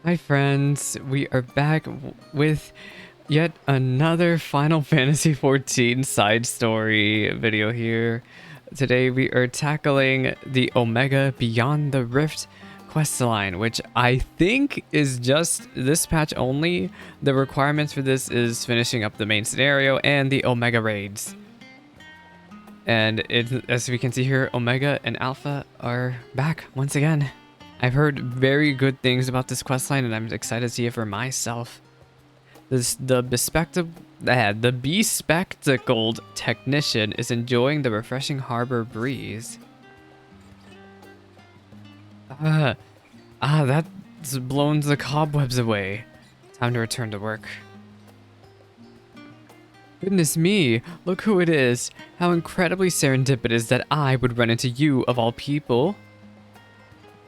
Hi friends, we are back with yet another Final Fantasy XIV side story video here. Today we are tackling the Omega Beyond the Rift questline, which I think is just this patch only. The requirements for this is finishing up the main scenario and the Omega raids. And as we can see here, Omega and Alpha are back once again. I've heard very good things about this questline, and I'm excited to see it for myself. The bespectacled technician is enjoying the refreshing harbor breeze. That's blown the cobwebs away. Time to return to work. Goodness me, look who it is. How incredibly serendipitous that I would run into you of all people.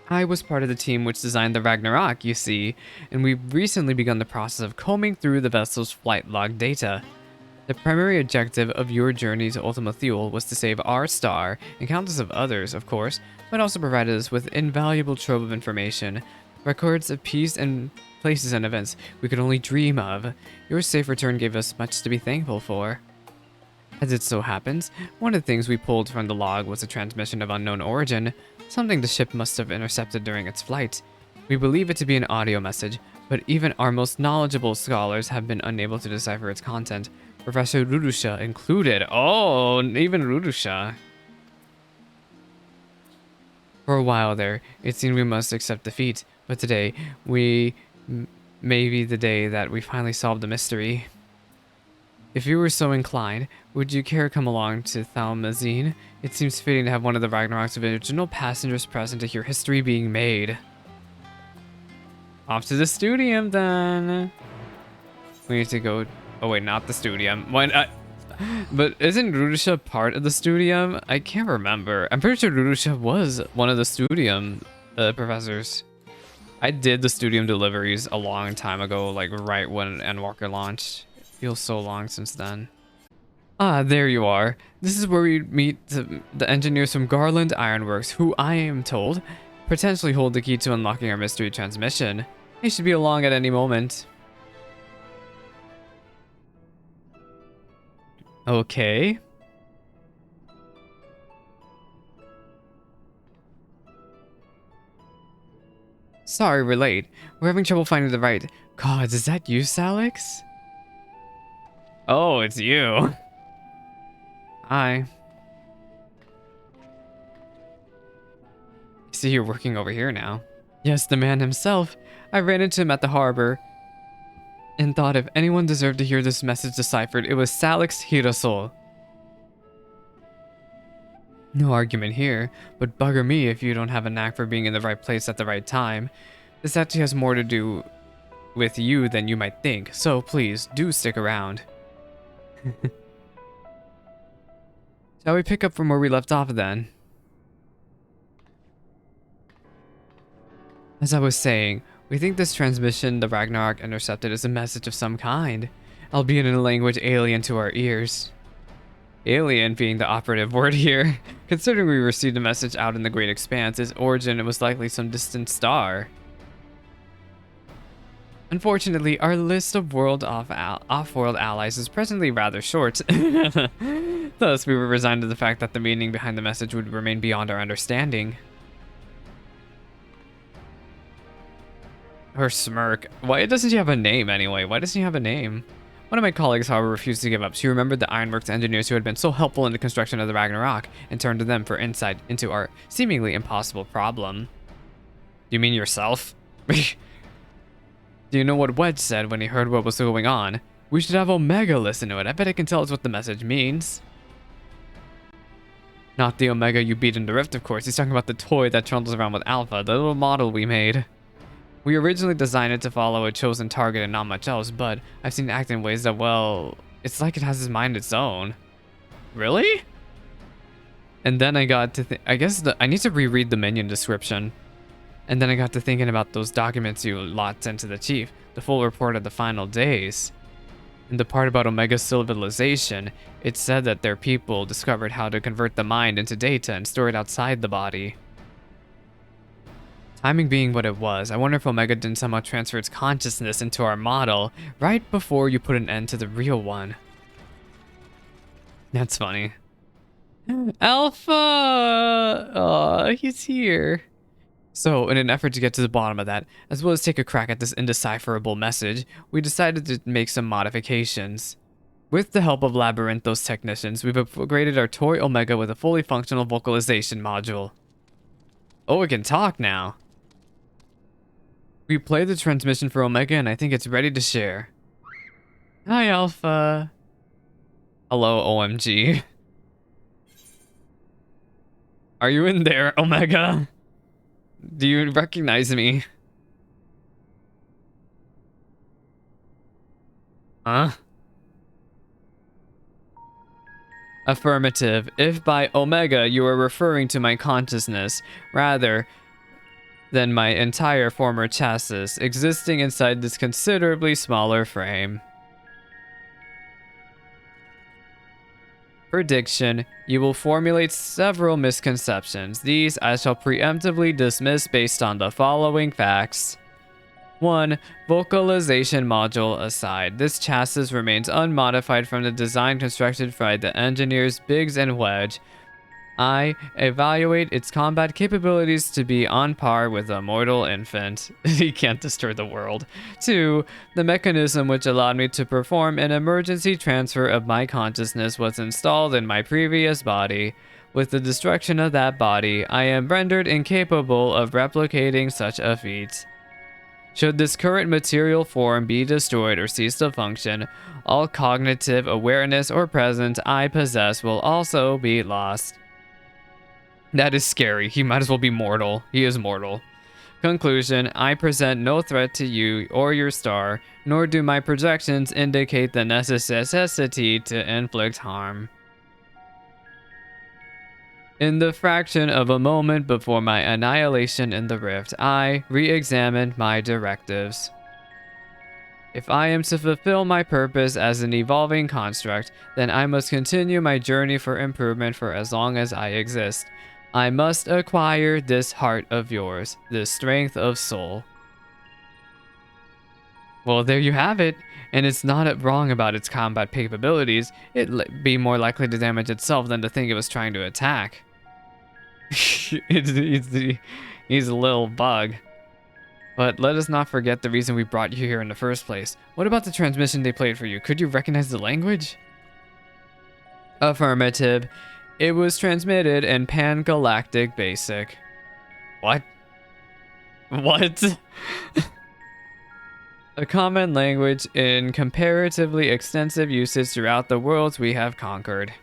I was part of the team which designed the Ragnarok, you see, and we've recently begun the process of combing through the vessel's flight log data. The primary objective of your journey to Ultima Thule was to save our star, and countless of others, of course, but also provided us with invaluable trove of information, records of peace and places and events we could only dream of. Your safe return gave us much to be thankful for. As it so happens, one of the things we pulled from the log was a transmission of unknown origin, something the ship must have intercepted during its flight. We believe it to be an audio message, but even our most knowledgeable scholars have been unable to decipher its content, Professor Rudusha included. Oh, even Rudusha. For a while there, it seemed we must accept defeat, but today, may be the day that we finally solve the mystery. If you were so inclined, would you care to come along to Thalmazine? It seems fitting to have one of the Ragnarok's original passengers present to hear history being made. Off to the Studium, then. We need to go... Oh, wait, not the Studium. But isn't Rudusha part of the Studium? I can't remember. I'm pretty sure Rudusha was one of the Studium professors. I did the Studium deliveries a long time ago, like right when Endwalker launched. Feels so long since then. Ah, there you are. This is where we meet the engineers from Garland Ironworks, who I am told potentially hold the key to unlocking our mystery transmission. They should be along at any moment. Okay. Sorry, we're late. We're having trouble finding the right... God, is that you, Salix? Oh, it's you. Hi. I see you're working over here now. Yes, the man himself. I ran into him at the harbor and thought if anyone deserved to hear this message deciphered, it was Salix Hirasol. No argument here, but bugger me if you don't have a knack for being in the right place at the right time. This actually has more to do with you than you might think, so please, do stick around. Shall we pick up from where we left off then? As I was saying, we think this transmission the Ragnarok intercepted is a message of some kind, albeit in a language alien to our ears. Alien being the operative word here. Considering we received a message out in the great expanse, its origin was likely some distant star. Unfortunately, our list of off-world allies is presently rather short. Thus, we were resigned to the fact that the meaning behind the message would remain beyond our understanding. Her smirk. Why doesn't she have a name anyway? Why doesn't she have a name? One of my colleagues, however, refused to give up. She remembered the Ironworks engineers who had been so helpful in the construction of the Ragnarok and turned to them for insight into our seemingly impossible problem. You mean yourself? Do you know what Wedge said when he heard what was going on? We should have Omega listen to it. I bet it can tell us what the message means. Not the Omega you beat in the Rift, of course. He's talking about the toy that trundles around with Alpha, the little model we made. We originally designed it to follow a chosen target and not much else, but I've seen it act in ways that, well, it's like it has its mind its own. Really? And then I got to think, I guess I need to reread the minion description. And then I got to thinking about those documents you lot sent to the chief, the full report of the final days. In the part about Omega civilization, it said that their people discovered how to convert the mind into data and store it outside the body. Timing being what it was, I wonder if Omega didn't somehow transfer its consciousness into our model right before you put an end to the real one. That's funny. Alpha! Aw, he's here. So, in an effort to get to the bottom of that, as well as take a crack at this indecipherable message, we decided to make some modifications. With the help of Labyrinthos technicians, we've upgraded our toy Omega with a fully functional vocalization module. Oh, it can talk now. We played the transmission for Omega and I think it's ready to share. Hi, Alpha. Hello, OMG. Are you in there, Omega? Do you recognize me? Huh? Affirmative. If by Omega you are referring to my consciousness, rather than my entire former chassis existing inside this considerably smaller frame. Prediction. You will formulate several misconceptions. These I shall preemptively dismiss based on the following facts. 1. Vocalization module aside. This chassis remains unmodified from the design constructed by the engineers Biggs and Wedge. I evaluate its combat capabilities to be on par with a mortal infant. He can't destroy the world. 2. The mechanism which allowed me to perform an emergency transfer of my consciousness was installed in my previous body. With the destruction of that body, I am rendered incapable of replicating such a feat. Should this current material form be destroyed or cease to function, all cognitive awareness or presence I possess will also be lost. That is scary. He might as well be mortal. He is mortal. Conclusion. I present no threat to you or your star, nor do my projections indicate the necessity to inflict harm. In the fraction of a moment before my annihilation in the rift, I re-examined my directives. If I am to fulfill my purpose as an evolving construct, then I must continue my journey for improvement for as long as I exist. I must acquire this heart of yours, this strength of soul. Well, there you have it. And it's not wrong about its combat capabilities. It'd be more likely to damage itself than the thing it was trying to attack. He's a little bug. But let us not forget the reason we brought you here in the first place. What about the transmission they played for you? Could you recognize the language? Affirmative. It was transmitted in Pan-Galactic Basic. What? What? A common language in comparatively extensive usage throughout the worlds we have conquered.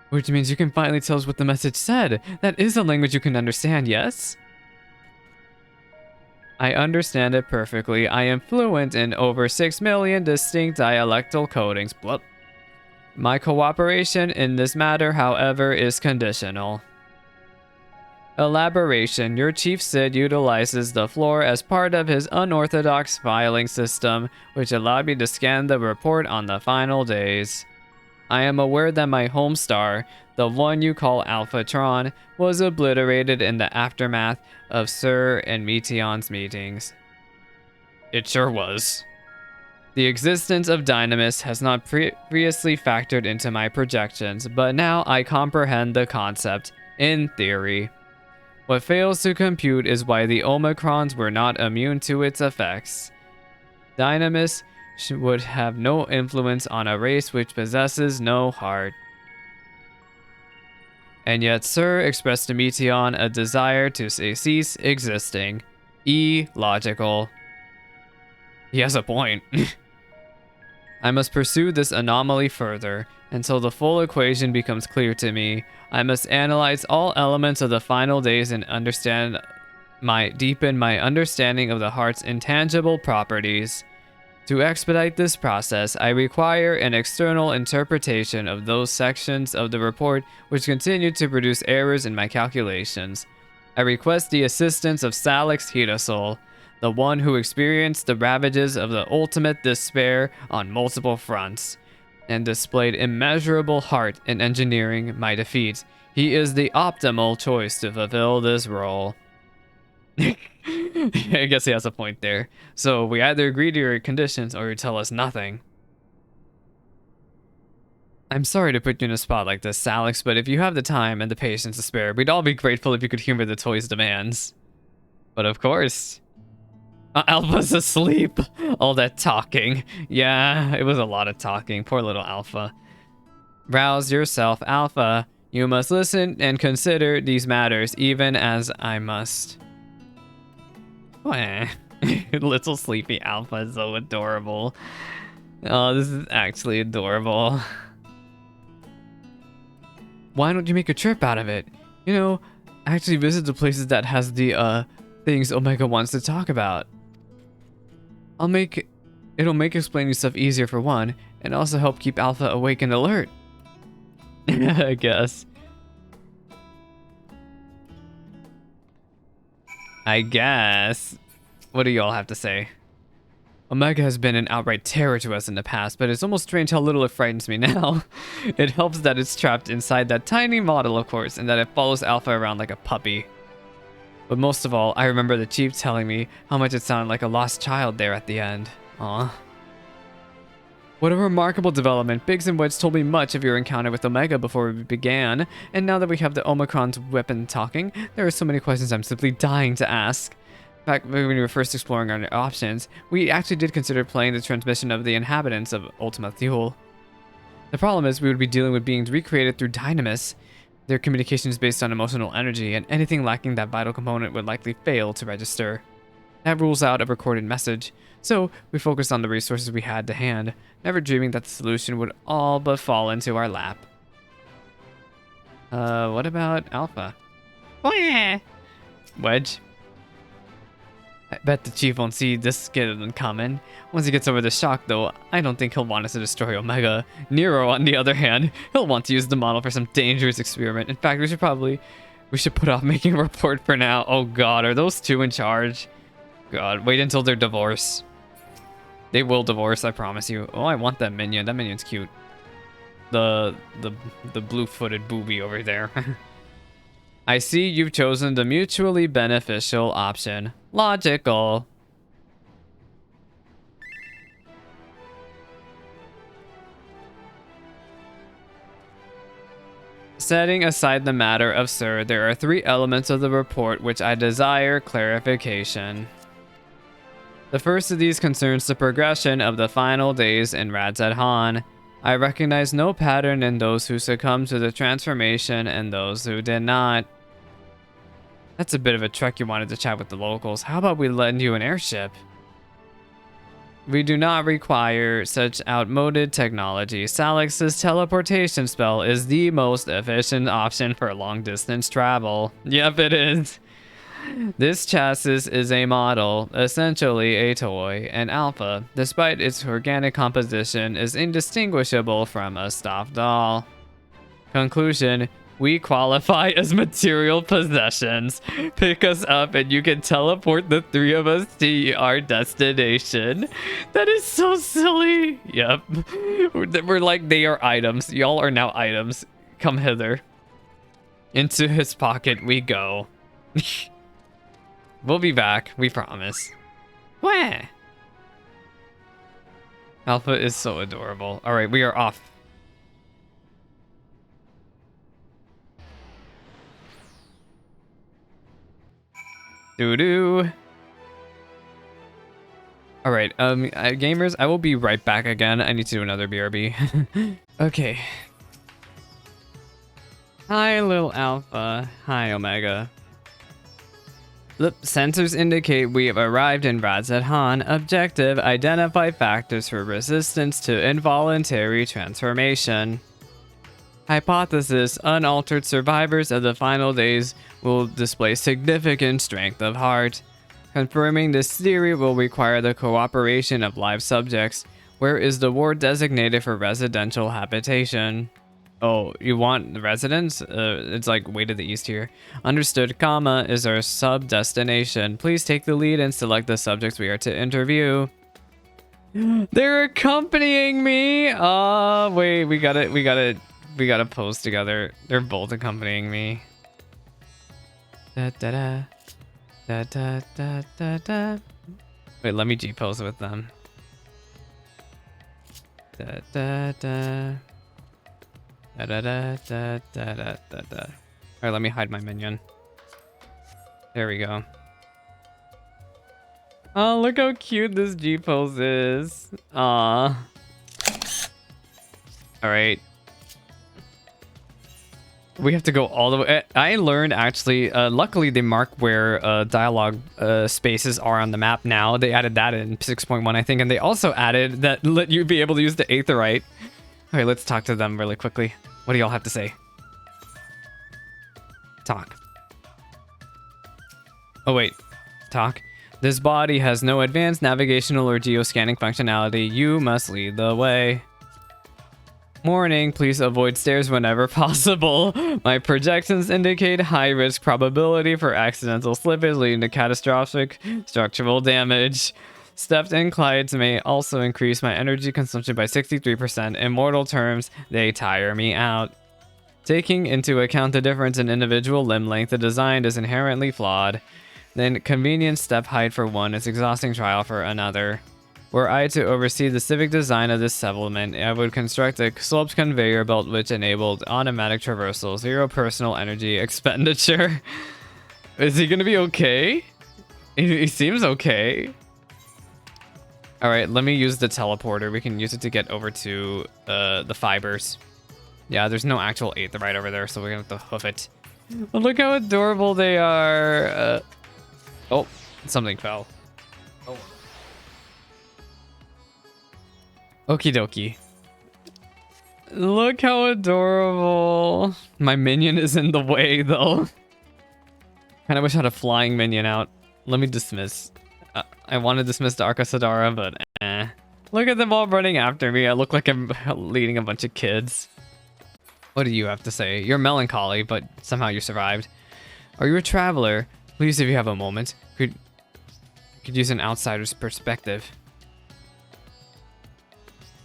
Which means you can finally tell us what the message said. That is a language you can understand, yes? I understand it perfectly. I am fluent in over 6 million distinct dialectal codings. Blup. My cooperation in this matter, however, is conditional. Elaboration. Your Chief Sid utilizes the floor as part of his unorthodox filing system, which allowed me to scan the report on the final days. I am aware that my home star, the one you call Alphatron, was obliterated in the aftermath of Sir and Meteon's meetings. It sure was. The existence of Dynamis has not previously factored into my projections, but now I comprehend the concept, in theory. What fails to compute is why the Omicrons were not immune to its effects. Dynamis would have no influence on a race which possesses no heart. And yet Sir expressed to Meteon a desire to cease existing. Illogical. He has a point. I must pursue this anomaly further. Until the full equation becomes clear to me, I must analyze all elements of the final days and deepen my understanding of the heart's intangible properties. To expedite this process, I require an external interpretation of those sections of the report which continue to produce errors in my calculations. I request the assistance of Salix Hedasol, the one who experienced the ravages of the ultimate despair on multiple fronts, and displayed immeasurable heart in engineering my defeat. He is the optimal choice to fulfill this role. I guess he has a point there. So we either agree to your conditions or you tell us nothing. I'm sorry to put you in a spot like this, Alex, but if you have the time and the patience to spare, we'd all be grateful if you could humor the toy's demands. But of course. Alpha's asleep. All that talking. Yeah, it was a lot of talking. Poor little Alpha. Rouse yourself, Alpha. You must listen and consider these matters, even as I must. Little sleepy Alpha is so adorable. Oh, this is actually adorable. Why don't you make a trip out of it? You know, actually visit the places that has the things Omega wants to talk about. It'll make explaining stuff easier for one, and also help keep Alpha awake and alert. I guess. What do y'all have to say? Omega has been an outright terror to us in the past, but it's almost strange how little it frightens me now. It helps that it's trapped inside that tiny model, of course, and that it follows Alpha around like a puppy. But most of all, I remember the Chief telling me how much it sounded like a lost child there at the end. Aw. What a remarkable development. Biggs and Wedge told me much of your encounter with Omega before we began, and now that we have the Omicron's weapon talking, there are so many questions I'm simply dying to ask. In fact, when we were first exploring our options, we actually did consider playing the transmission of the inhabitants of Ultima Thule. The problem is we would be dealing with beings recreated through Dynamis. Their communication is based on emotional energy, and anything lacking that vital component would likely fail to register. That rules out a recorded message, so we focused on the resources we had to hand, never dreaming that the solution would all but fall into our lap. What about Alpha? Wedge? I bet the Chief won't see this getting coming. Once he gets over the shock, though, I don't think he'll want us to destroy Omega. Nero, on the other hand, he'll want to use the model for some dangerous experiment. In fact, we should put off making a report for now. Oh god, are those two in charge? God, wait until their divorce. They will divorce, I promise you. Oh, I want that minion. That minion's cute. The blue-footed booby over there. I see you've chosen the mutually beneficial option. Logical. Setting aside the matter of Sir, there are 3 elements of the report which I desire clarification. The first of these concerns the progression of the final days in Radzed Han. I recognize no pattern in those who succumbed to the transformation and those who did not. That's a bit of a trek you wanted to chat with the locals. How about we lend you an airship? We do not require such outmoded technology. Salix's teleportation spell is the most efficient option for long-distance travel. Yep, it is. This chassis is a model, essentially a toy, and Alpha, despite its organic composition, is indistinguishable from a stuffed doll. Conclusion. We qualify as material possessions. Pick us up and you can teleport the 3 of us to our destination. That is so silly. Yep. We're like, they are items. Y'all are now items. Come hither. Into his pocket we go. We'll be back. We promise. Where? Alpha is so adorable. All right, we are off. Doo-doo. All right, gamers, I will be right back again. I need to do another BRB. Okay. Hi, little Alpha. Hi, Omega. Look, sensors indicate we have arrived in Radzed Han. Objective, identify factors for resistance to involuntary transformation. Hypothesis, unaltered survivors of the final days will display significant strength of heart. Confirming this theory will require the cooperation of live subjects. Where is the ward designated for residential habitation? Oh, you want the residence? It's like way to the east here. Understood, comma is our sub-destination. Please take the lead and select the subjects we are to interview. They're accompanying me! Oh, wait, we gotta We gotta pose together. They're both accompanying me. Da da da. Da da da da da. Wait, let me G-pose with them. Da da da. Da da da da da da da da. Alright, let me hide my minion. There we go. Oh, look how cute this G-pose is. Aww. Alright. We have to go all the way. I learned actually, luckily they mark where dialogue spaces are on the map now. They added that in 6.1, I think, and they also added that let you be able to use the Aetherite. Okay, let's talk to them really quickly. What do y'all have to say? Talk. Oh wait, talk. This body has no advanced navigational or geoscanning functionality. You must lead the way. Warning, please avoid stairs whenever possible. My projections indicate high risk probability for accidental slippage leading to catastrophic structural damage. Stepped inclines may also increase my energy consumption by 63%. In mortal terms, they tire me out. Taking into account the difference in individual limb length, the design is inherently flawed. Then convenient step height for one is exhausting trial for another. Were I to oversee the civic design of this settlement, I would construct a sloped conveyor belt which enabled automatic traversal, zero personal energy expenditure. Is he gonna be okay? He seems okay. Alright, let me use the teleporter. We can use it to get over to the fibers. Yeah, there's no actual Aetherite over there, so we're gonna have to hoof it. But look how adorable they are. Oh, something fell. Oh. Okie dokie. Look how adorable. My minion is in the way, though. Kinda wish I had a flying minion out. Let me dismiss. I want to dismiss Darka Sadara, but eh. Look at them all running after me. I look like I'm leading a bunch of kids. What do you have to say? You're melancholy, but somehow you survived. Are you a traveler? Please, if you have a moment, could use an outsider's perspective.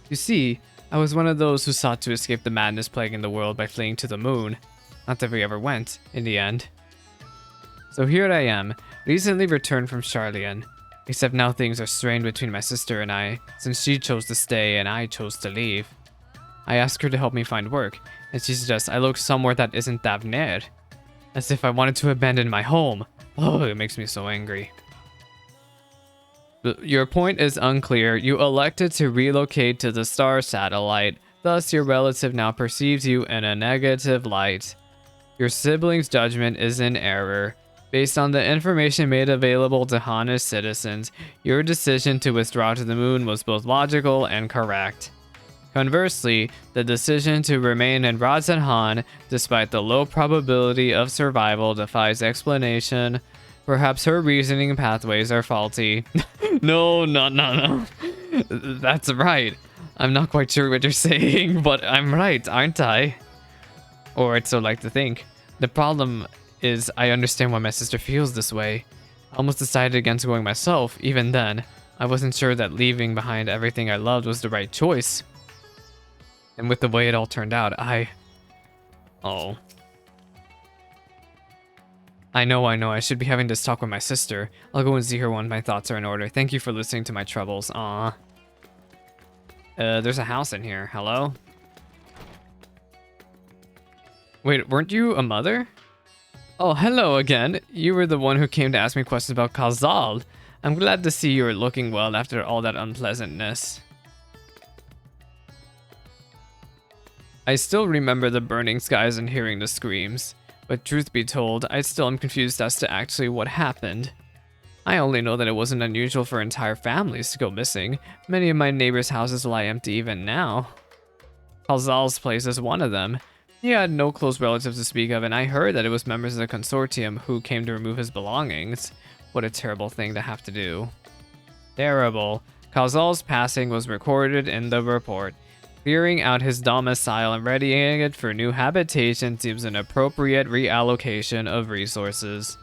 You see, I was one of those who sought to escape the madness plaguing the world by fleeing to the moon. Not that we ever went, in the end. So here I am, recently returned from Charlian. Except now things are strained between my sister and I, since she chose to stay and I chose to leave. I asked her to help me find work, and she suggests I look somewhere that isn't Davner. As if I wanted to abandon my home. Oh, it makes me so angry. Your point is unclear. You elected to relocate to the star satellite. Thus, your relative now perceives you in a negative light. Your sibling's judgment is in error. Based on the information made available to Hana's citizens, your decision to withdraw to the moon was both logical and correct. Conversely, the decision to remain in Radz-at-Han, despite the low probability of survival, defies explanation. Perhaps her reasoning pathways are faulty. No. That's right. I'm not quite sure what you're saying, but I'm right, aren't I? Or I'd so like to think. The problem is I understand why my sister feels this way. I almost decided against going myself, even then. I wasn't sure that leaving behind everything I loved was the right choice. And with the way it all turned out, Oh. I know, I should be having this talk with my sister. I'll go and see her when my thoughts are in order. Thank you for listening to my troubles. Aww. There's a house in here. Hello? Wait, weren't you a mother? Oh, hello again. You were the one who came to ask me questions about Kazal. I'm glad to see you're looking well after all that unpleasantness. I still remember the burning skies and hearing the screams. But truth be told, I still am confused as to actually what happened. I only know that it wasn't unusual for entire families to go missing. Many of my neighbors' houses lie empty even now. Kazal's place is one of them. He had no close relatives to speak of, and I heard that it was members of the consortium who came to remove his belongings. What a terrible thing to have to do. Terrible. Kazal's passing was recorded in the report. Clearing out his domicile and readying it for new habitation seems an appropriate reallocation of resources.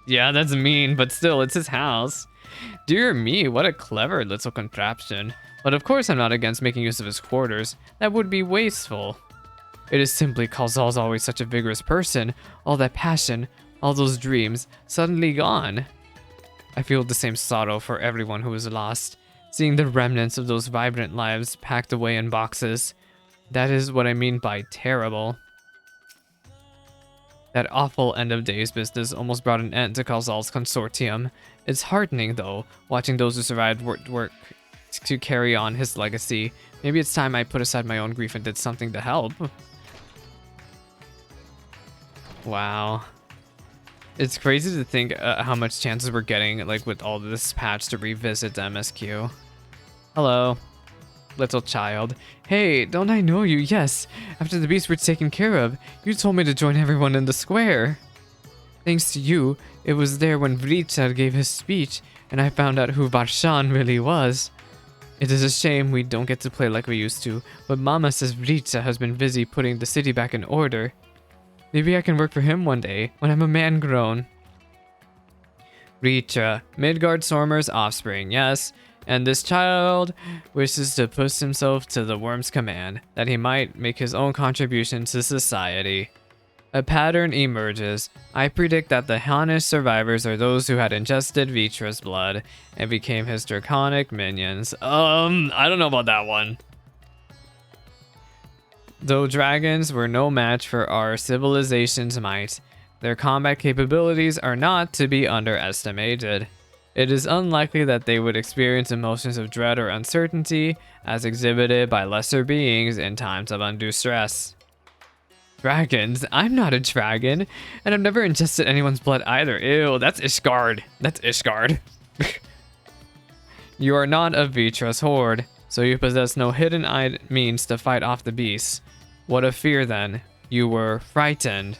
Yeah, that's mean, but still, it's his house. Dear me, what a clever little contraption. But of course I'm not against making use of his quarters. That would be wasteful. It is simply Calzal's always such a vigorous person. All that passion, all those dreams, suddenly gone. I feel the same sorrow for everyone who is lost, seeing the remnants of those vibrant lives packed away in boxes. That is what I mean by terrible. That awful end of days business almost brought an end to Calzal's consortium. It's heartening, though, watching those who survived work to carry on his legacy. Maybe it's time I put aside my own grief and did something to help. Wow. It's crazy to think how much chances we're getting, like, with all this patch to revisit the MSQ. Hello, little child. Hey, don't I know you? Yes. After the beasts were taken care of, you told me to join everyone in the square. Thanks to you, it was there when Vritar gave his speech, and I found out who Varshan really was. It is a shame we don't get to play like we used to, but Mama says Vritar has been busy putting the city back in order. Maybe I can work for him one day, when I'm a man grown. Vritar, Midgard Stormer's offspring, yes. And this child wishes to push himself to the worm's command, that he might make his own contribution to society. A pattern emerges. I predict that the Hanish survivors are those who had ingested Vitra's blood and became his draconic minions. I don't know about that one. Though dragons were no match for our civilization's might, their combat capabilities are not to be underestimated. It is unlikely that they would experience emotions of dread or uncertainty as exhibited by lesser beings in times of undue stress. Dragons? I'm not a dragon, and I've never ingested anyone's blood either. Ew, that's Ishgard. That's Ishgard. You are not of Vitra's horde, so you possess no hidden means to fight off the beasts. What of fear then? You were frightened.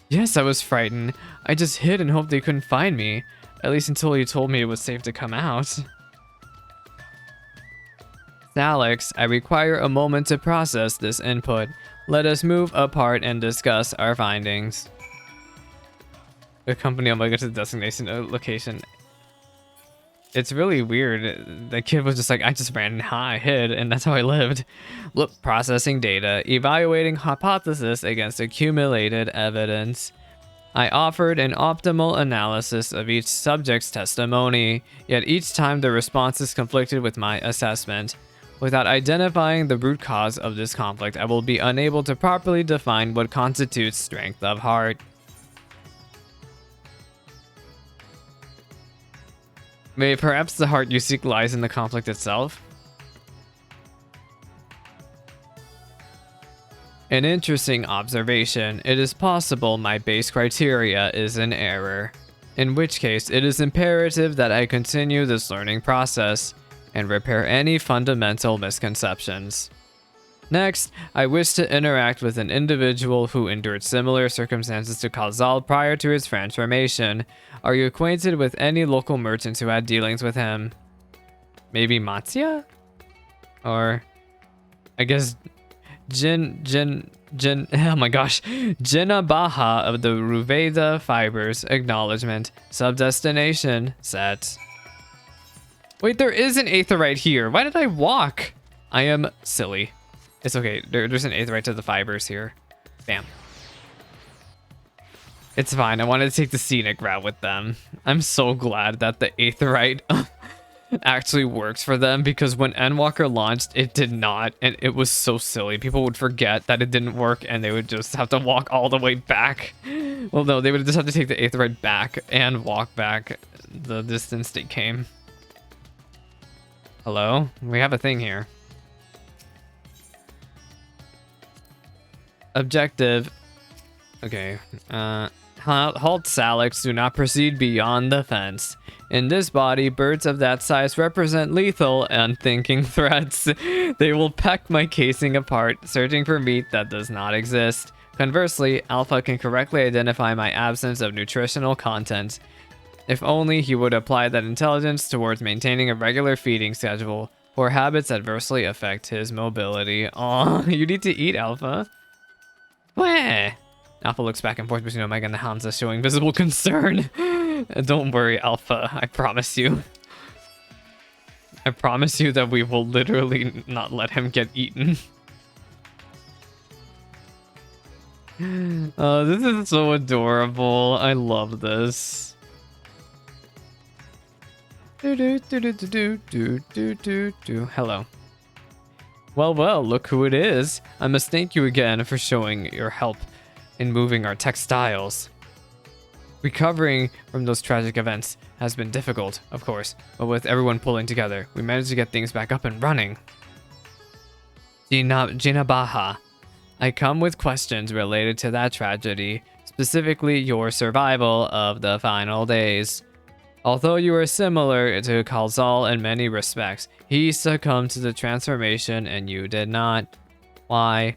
Yes, I was frightened. I just hid and hoped they couldn't find me. At least until you told me it was safe to come out. Alex, I require a moment to process this input. Let us move apart and discuss our findings. The company Omega to the destination location. It's really weird. The kid was just like, I just ran high, hid, and that's how I lived. Look, processing data, evaluating hypothesis against accumulated evidence. I offered an optimal analysis of each subject's testimony, yet each time the responses conflicted with my assessment. Without identifying the root cause of this conflict, I will be unable to properly define what constitutes strength of heart. Maybe perhaps the heart you seek lies in the conflict itself? An interesting observation. It is possible my base criteria is in error. In which case, it is imperative that I continue this learning process and repair any fundamental misconceptions. Next, I wish to interact with an individual who endured similar circumstances to Calzal prior to his transformation. Are you acquainted with any local merchants who had dealings with him? Maybe Matsya? Or, I guess, oh my gosh, Jinnah Baha of the Ruveda Fibers. Acknowledgement. Subdestination set. Wait, there is an aetheryte here. Why did I walk? I am silly. It's okay. There's an aetheryte to the fibers here. Bam. It's fine. I wanted to take the scenic route with them. I'm so glad that the aetheryte actually works for them, because when Endwalker launched, it did not, and it was so silly. People would forget that it didn't work, and they would just have to walk all the way back. Well, no, they would just have to take the aetheryte back and walk back the distance they came. Hello? We have a thing here. Objective. Okay. Halt Salix, do not proceed beyond the fence. In this body, birds of that size represent lethal and unthinking threats. They will peck my casing apart, searching for meat that does not exist. Conversely, Alpha can correctly identify my absence of nutritional content. If only he would apply that intelligence towards maintaining a regular feeding schedule. Poor habits adversely affect his mobility. Aw, you need to eat, Alpha. Wah! Alpha looks back and forth between Omega and the Hansa, showing visible concern. Don't worry, Alpha. I promise you. I promise you that we will literally not let him get eaten. Oh, this is so adorable. I love this. Hello. Well, look who it is. I must thank you again for showing your help in moving our textiles. Recovering from those tragic events has been difficult, of course, but with everyone pulling together, we managed to get things back up and running. Jinabaha, I come with questions related to that tragedy, specifically your survival of the final days. Although you are similar to Kalzal in many respects, he succumbed to the transformation and you did not. Why?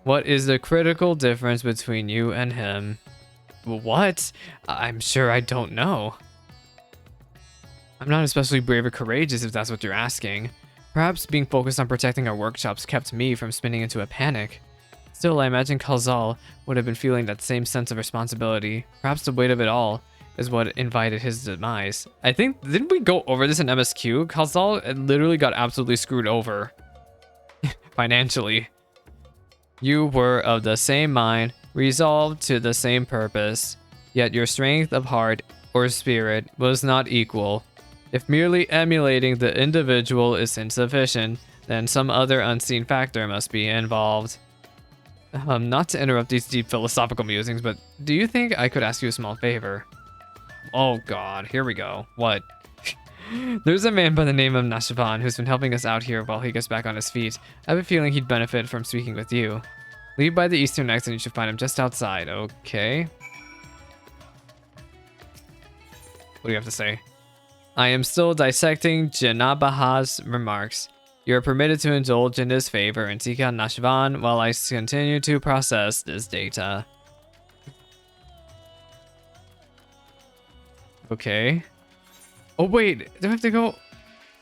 What is the critical difference between you and him? What? I'm sure I don't know. I'm not especially brave or courageous if that's what you're asking. Perhaps being focused on protecting our workshops kept me from spinning into a panic. Still, I imagine Kalzal would have been feeling that same sense of responsibility. Perhaps the weight of it all is what invited his demise. I think, didn't we go over this in MSQ? Kalzal literally got absolutely screwed over. Financially. You were of the same mind, resolved to the same purpose, yet your strength of heart or spirit was not equal. If merely emulating the individual is insufficient, then some other unseen factor must be involved. Not to interrupt these deep philosophical musings, but do you think I could ask you a small favor? Oh god, here we go. What? There's a man by the name of Nashaban who's been helping us out here while he gets back on his feet. I have a feeling he'd benefit from speaking with you. Leave by the eastern exit and you should find him just outside. Okay. What do you have to say? I am still dissecting Janabaha's remarks. You are permitted to indulge in his favor and seek out Nashvan while I continue to process this data. Okay. Oh wait, do I have to go?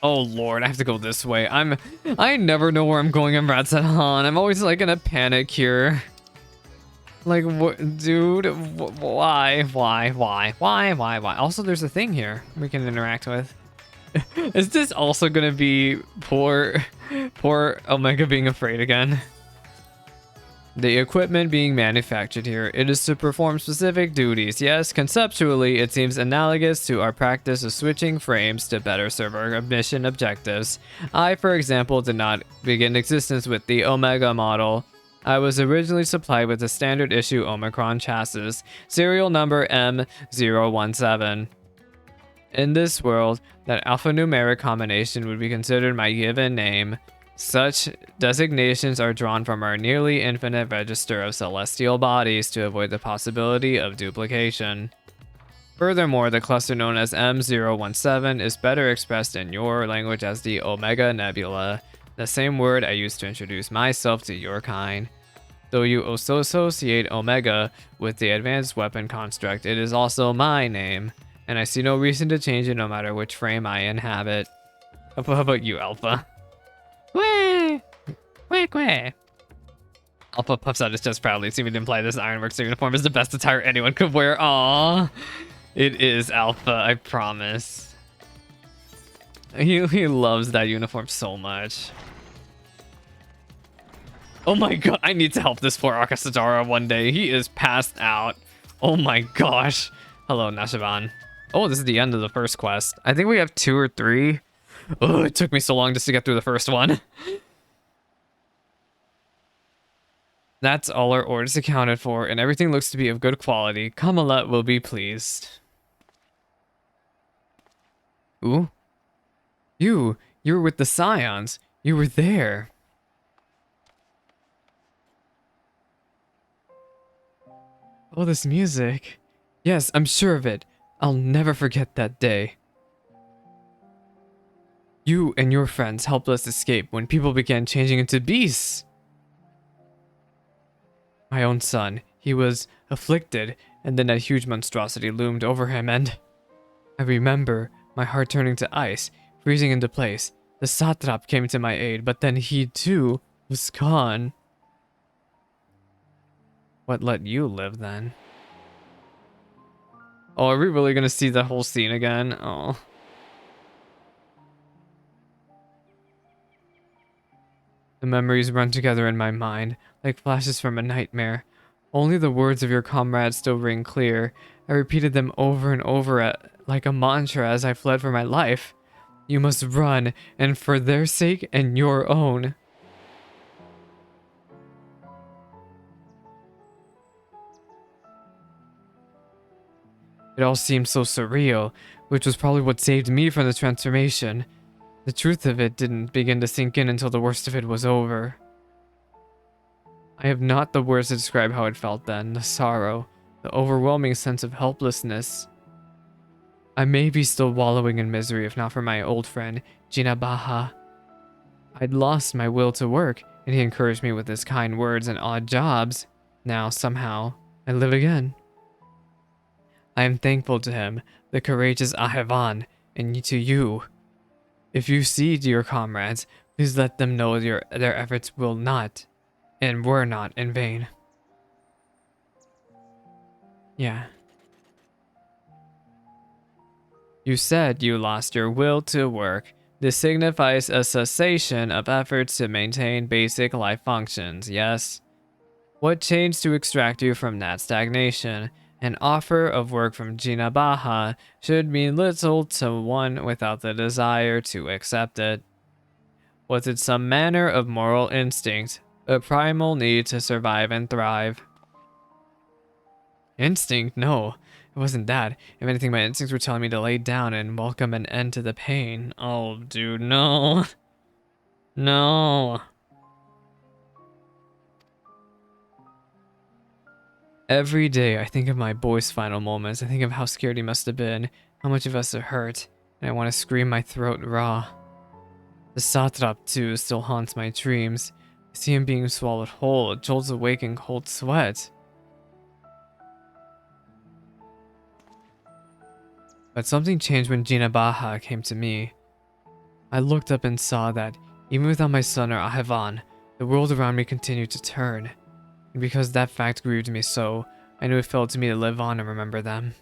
Oh lord, I have to go this way. I never know where I'm going in Ratsahan. I'm always like in a panic here. Like what, dude? Why? Also, there's a thing here we can interact with. Is this also gonna be poor Omega being afraid again? The equipment being manufactured here, it is to perform specific duties. Yes, conceptually, it seems analogous to our practice of switching frames to better serve our mission objectives. I, for example, did not begin existence with the Omega model. I was originally supplied with the standard issue Omicron chassis, serial number M017. In this world, that alphanumeric combination would be considered my given name. Such designations are drawn from our nearly infinite register of celestial bodies to avoid the possibility of duplication. Furthermore, the cluster known as M017 is better expressed in your language as the Omega Nebula, the same word I used to introduce myself to your kind. Though you also associate Omega with the advanced weapon construct, it is also my name, and I see no reason to change it no matter which frame I inhabit. How about you, Alpha? Quay. Alpha puffs out his chest proudly, seeming to imply this Ironworks uniform is the best attire anyone could wear. Aww. It is, Alpha, I promise. He loves that uniform so much. Oh my god, I need to help this poor Akasadara one day. He is passed out. Oh my gosh. Hello, Nashaban. Oh, this is the end of the first quest. I think we have 2 or 3. Oh, it took me so long just to get through the first one. That's all our orders accounted for, and everything looks to be of good quality. Kamala will be pleased. Ooh. You were with the Scions. You were there. Oh, this music. Yes, I'm sure of it. I'll never forget that day. You and your friends helped us escape when people began changing into beasts. My own son, he was afflicted, and then a huge monstrosity loomed over him, and I remember my heart turning to ice, freezing into place. The satrap came to my aid, but then he too was gone. What let you live then? Oh, are we really gonna see that whole scene again? Oh. The memories run together in my mind, like flashes from a nightmare. Only the words of your comrades still ring clear. I repeated them over and over like a mantra as I fled for my life. You must run, and for their sake and your own. It all seemed so surreal, which was probably what saved me from the transformation. The truth of it didn't begin to sink in until the worst of it was over. I have not the words to describe how it felt then, the sorrow, the overwhelming sense of helplessness. I may be still wallowing in misery if not for my old friend, Jinabaha. I'd lost my will to work, and he encouraged me with his kind words and odd jobs. Now, somehow, I live again. I am thankful to him, the courageous Ahevan, and to you. If you see your comrades, please let them know their efforts will not, and were not, in vain. Yeah. You said you lost your will to work. This signifies a cessation of efforts to maintain basic life functions, yes? What changed to extract you from that stagnation? An offer of work from Jinabaha should mean little to one without the desire to accept it. Was it some manner of moral instinct, a primal need to survive and thrive? Instinct? No, it wasn't that. If anything, my instincts were telling me to lay down and welcome an end to the pain. Oh, dude, no. No. Every day, I think of my boy's final moments. I think of how scared he must have been, how much of us it hurt, and I want to scream my throat raw. The satrap, too, still haunts my dreams. I see him being swallowed whole, it jolts awake in cold sweat. But something changed when Jinabaha came to me. I looked up and saw that, even without my son or Ahevan, the world around me continued to turn. And because that fact grieved me so, I knew it fell to me to live on and remember them.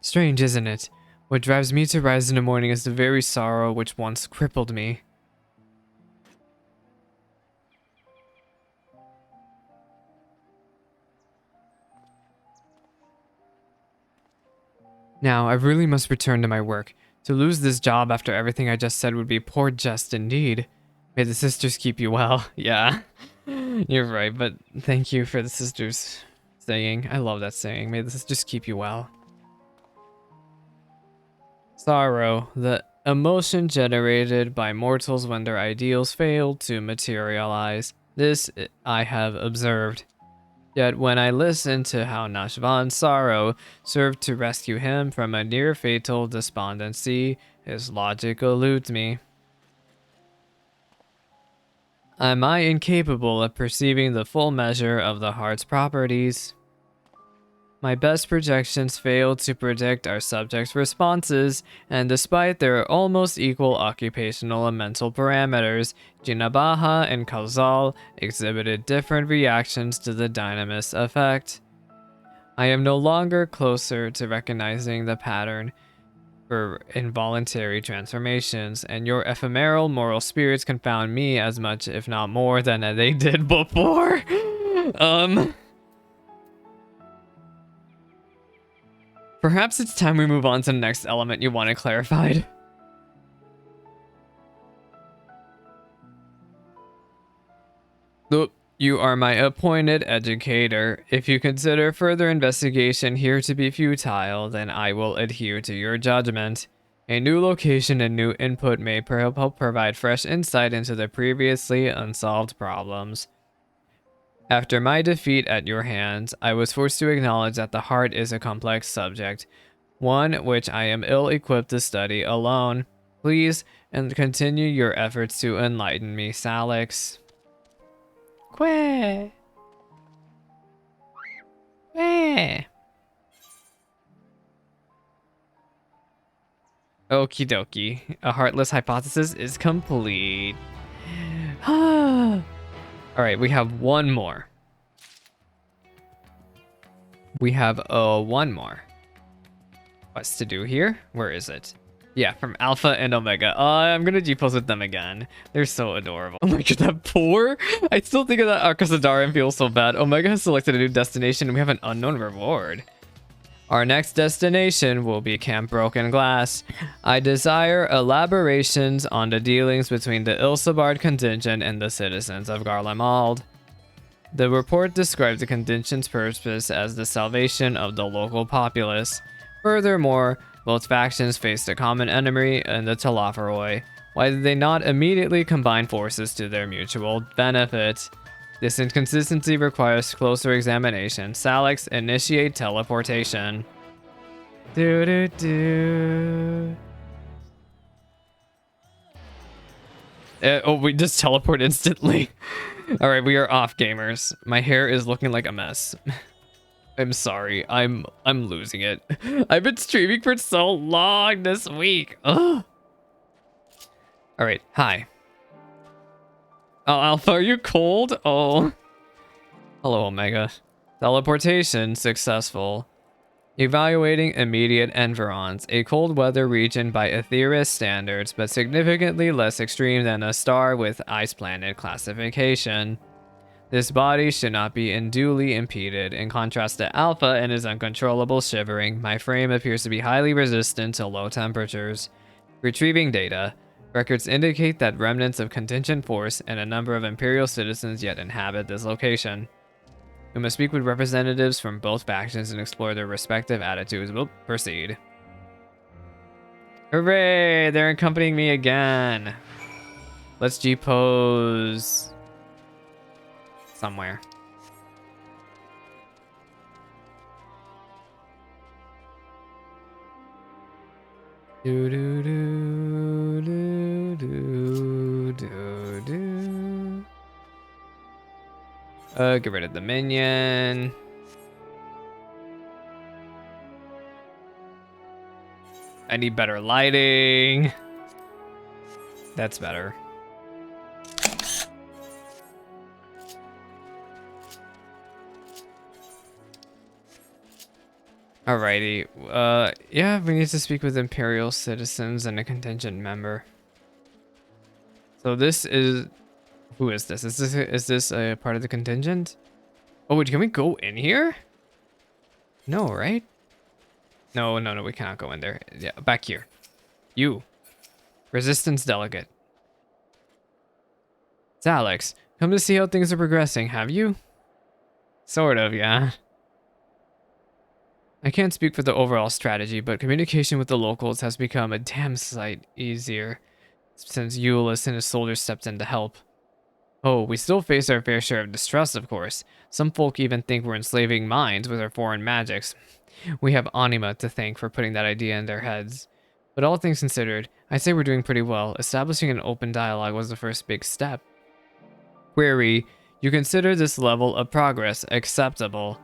Strange, isn't it? What drives me to rise in the morning is the very sorrow which once crippled me. Now, I really must return to my work. To lose this job after everything I just said would be poor jest indeed. May the sisters keep you well. Yeah, you're right, but thank you for the sisters saying. I love that saying. May the sisters keep you well. Sorrow, the emotion generated by mortals when their ideals fail to materialize. This I have observed. Yet when I listen to how Nashvan's sorrow served to rescue him from a near-fatal despondency, his logic eludes me. Am I incapable of perceiving the full measure of the heart's properties? My best projections fail to predict our subject's responses, and despite their almost equal occupational and mental parameters, Jinabaha and Kazal exhibited different reactions to the dynamis effect. I am no longer closer to recognizing the pattern for involuntary transformations, and your ephemeral moral spirits confound me as much, if not more, than they did before. Perhaps it's time we move on to the next element you wanted clarified. Look, you are my appointed educator. If you consider further investigation here to be futile, then I will adhere to your judgment. A new location and new input may help provide fresh insight into the previously unsolved problems. After my defeat at your hands, I was forced to acknowledge that the heart is a complex subject, one which I am ill-equipped to study alone. Please, and continue your efforts to enlighten me, Salix. Queh. Queh. Okie dokie. A Heartless Hypothesis is complete. Alright, we have one more. We have one more quest to do here. Where is it? Yeah, from Alpha and Omega. I'm gonna G-pose with them again. They're so adorable. Oh my god, that poor! I still think of that Arcasadar and feel so bad. Omega has selected a new destination and we have an unknown reward. Our next destination will be Camp Broken Glass. I desire elaborations on the dealings between the Ilsabard contingent and the citizens of Garlemald. The report describes the contingent's purpose as the salvation of the local populace. Furthermore, both factions faced a common enemy in the Talaferoi. Why did they not immediately combine forces to their mutual benefit? This inconsistency requires closer examination. Salix, initiate teleportation. Do do do. Oh, we just teleport instantly. All right, we are off, gamers. My hair is looking like a mess. I'm sorry. I'm losing it. I've been streaming for so long this week. Ugh. All right, hi. Oh, Alpha, are you cold? Oh. Hello, Omega. Teleportation successful. Evaluating immediate environs. A cold weather region by Aetherius standards, but significantly less extreme than a star with ice planet classification. This body should not be unduly impeded. In contrast to Alpha and his uncontrollable shivering, my frame appears to be highly resistant to low temperatures. Retrieving data. Records indicate that remnants of contingent force and a number of Imperial citizens yet inhabit this location. We must speak with representatives from both factions and explore their respective attitudes. We'll proceed. Hooray! They're accompanying me again. Let's G-pose somewhere. Do do do do do do do. Get rid of the minion. I need better lighting. That's better. Alrighty. Yeah, we need to speak with Imperial citizens and a contingent member. So this is... Who is this? Is this a part of the contingent? Oh, wait, can we go in here? No, right? No, we cannot go in there. Yeah, back here. You. Resistance delegate. It's Alex. Come to see how things are progressing, have you? Sort of, yeah. I can't speak for the overall strategy, but communication with the locals has become a damn sight easier since Euless and his soldiers stepped in to help. Oh, we still face our fair share of distress, of course. Some folk even think we're enslaving minds with our foreign magics. We have Anima to thank for putting that idea in their heads. But all things considered, I'd say we're doing pretty well. Establishing an open dialogue was the first big step. Query, you consider this level of progress acceptable?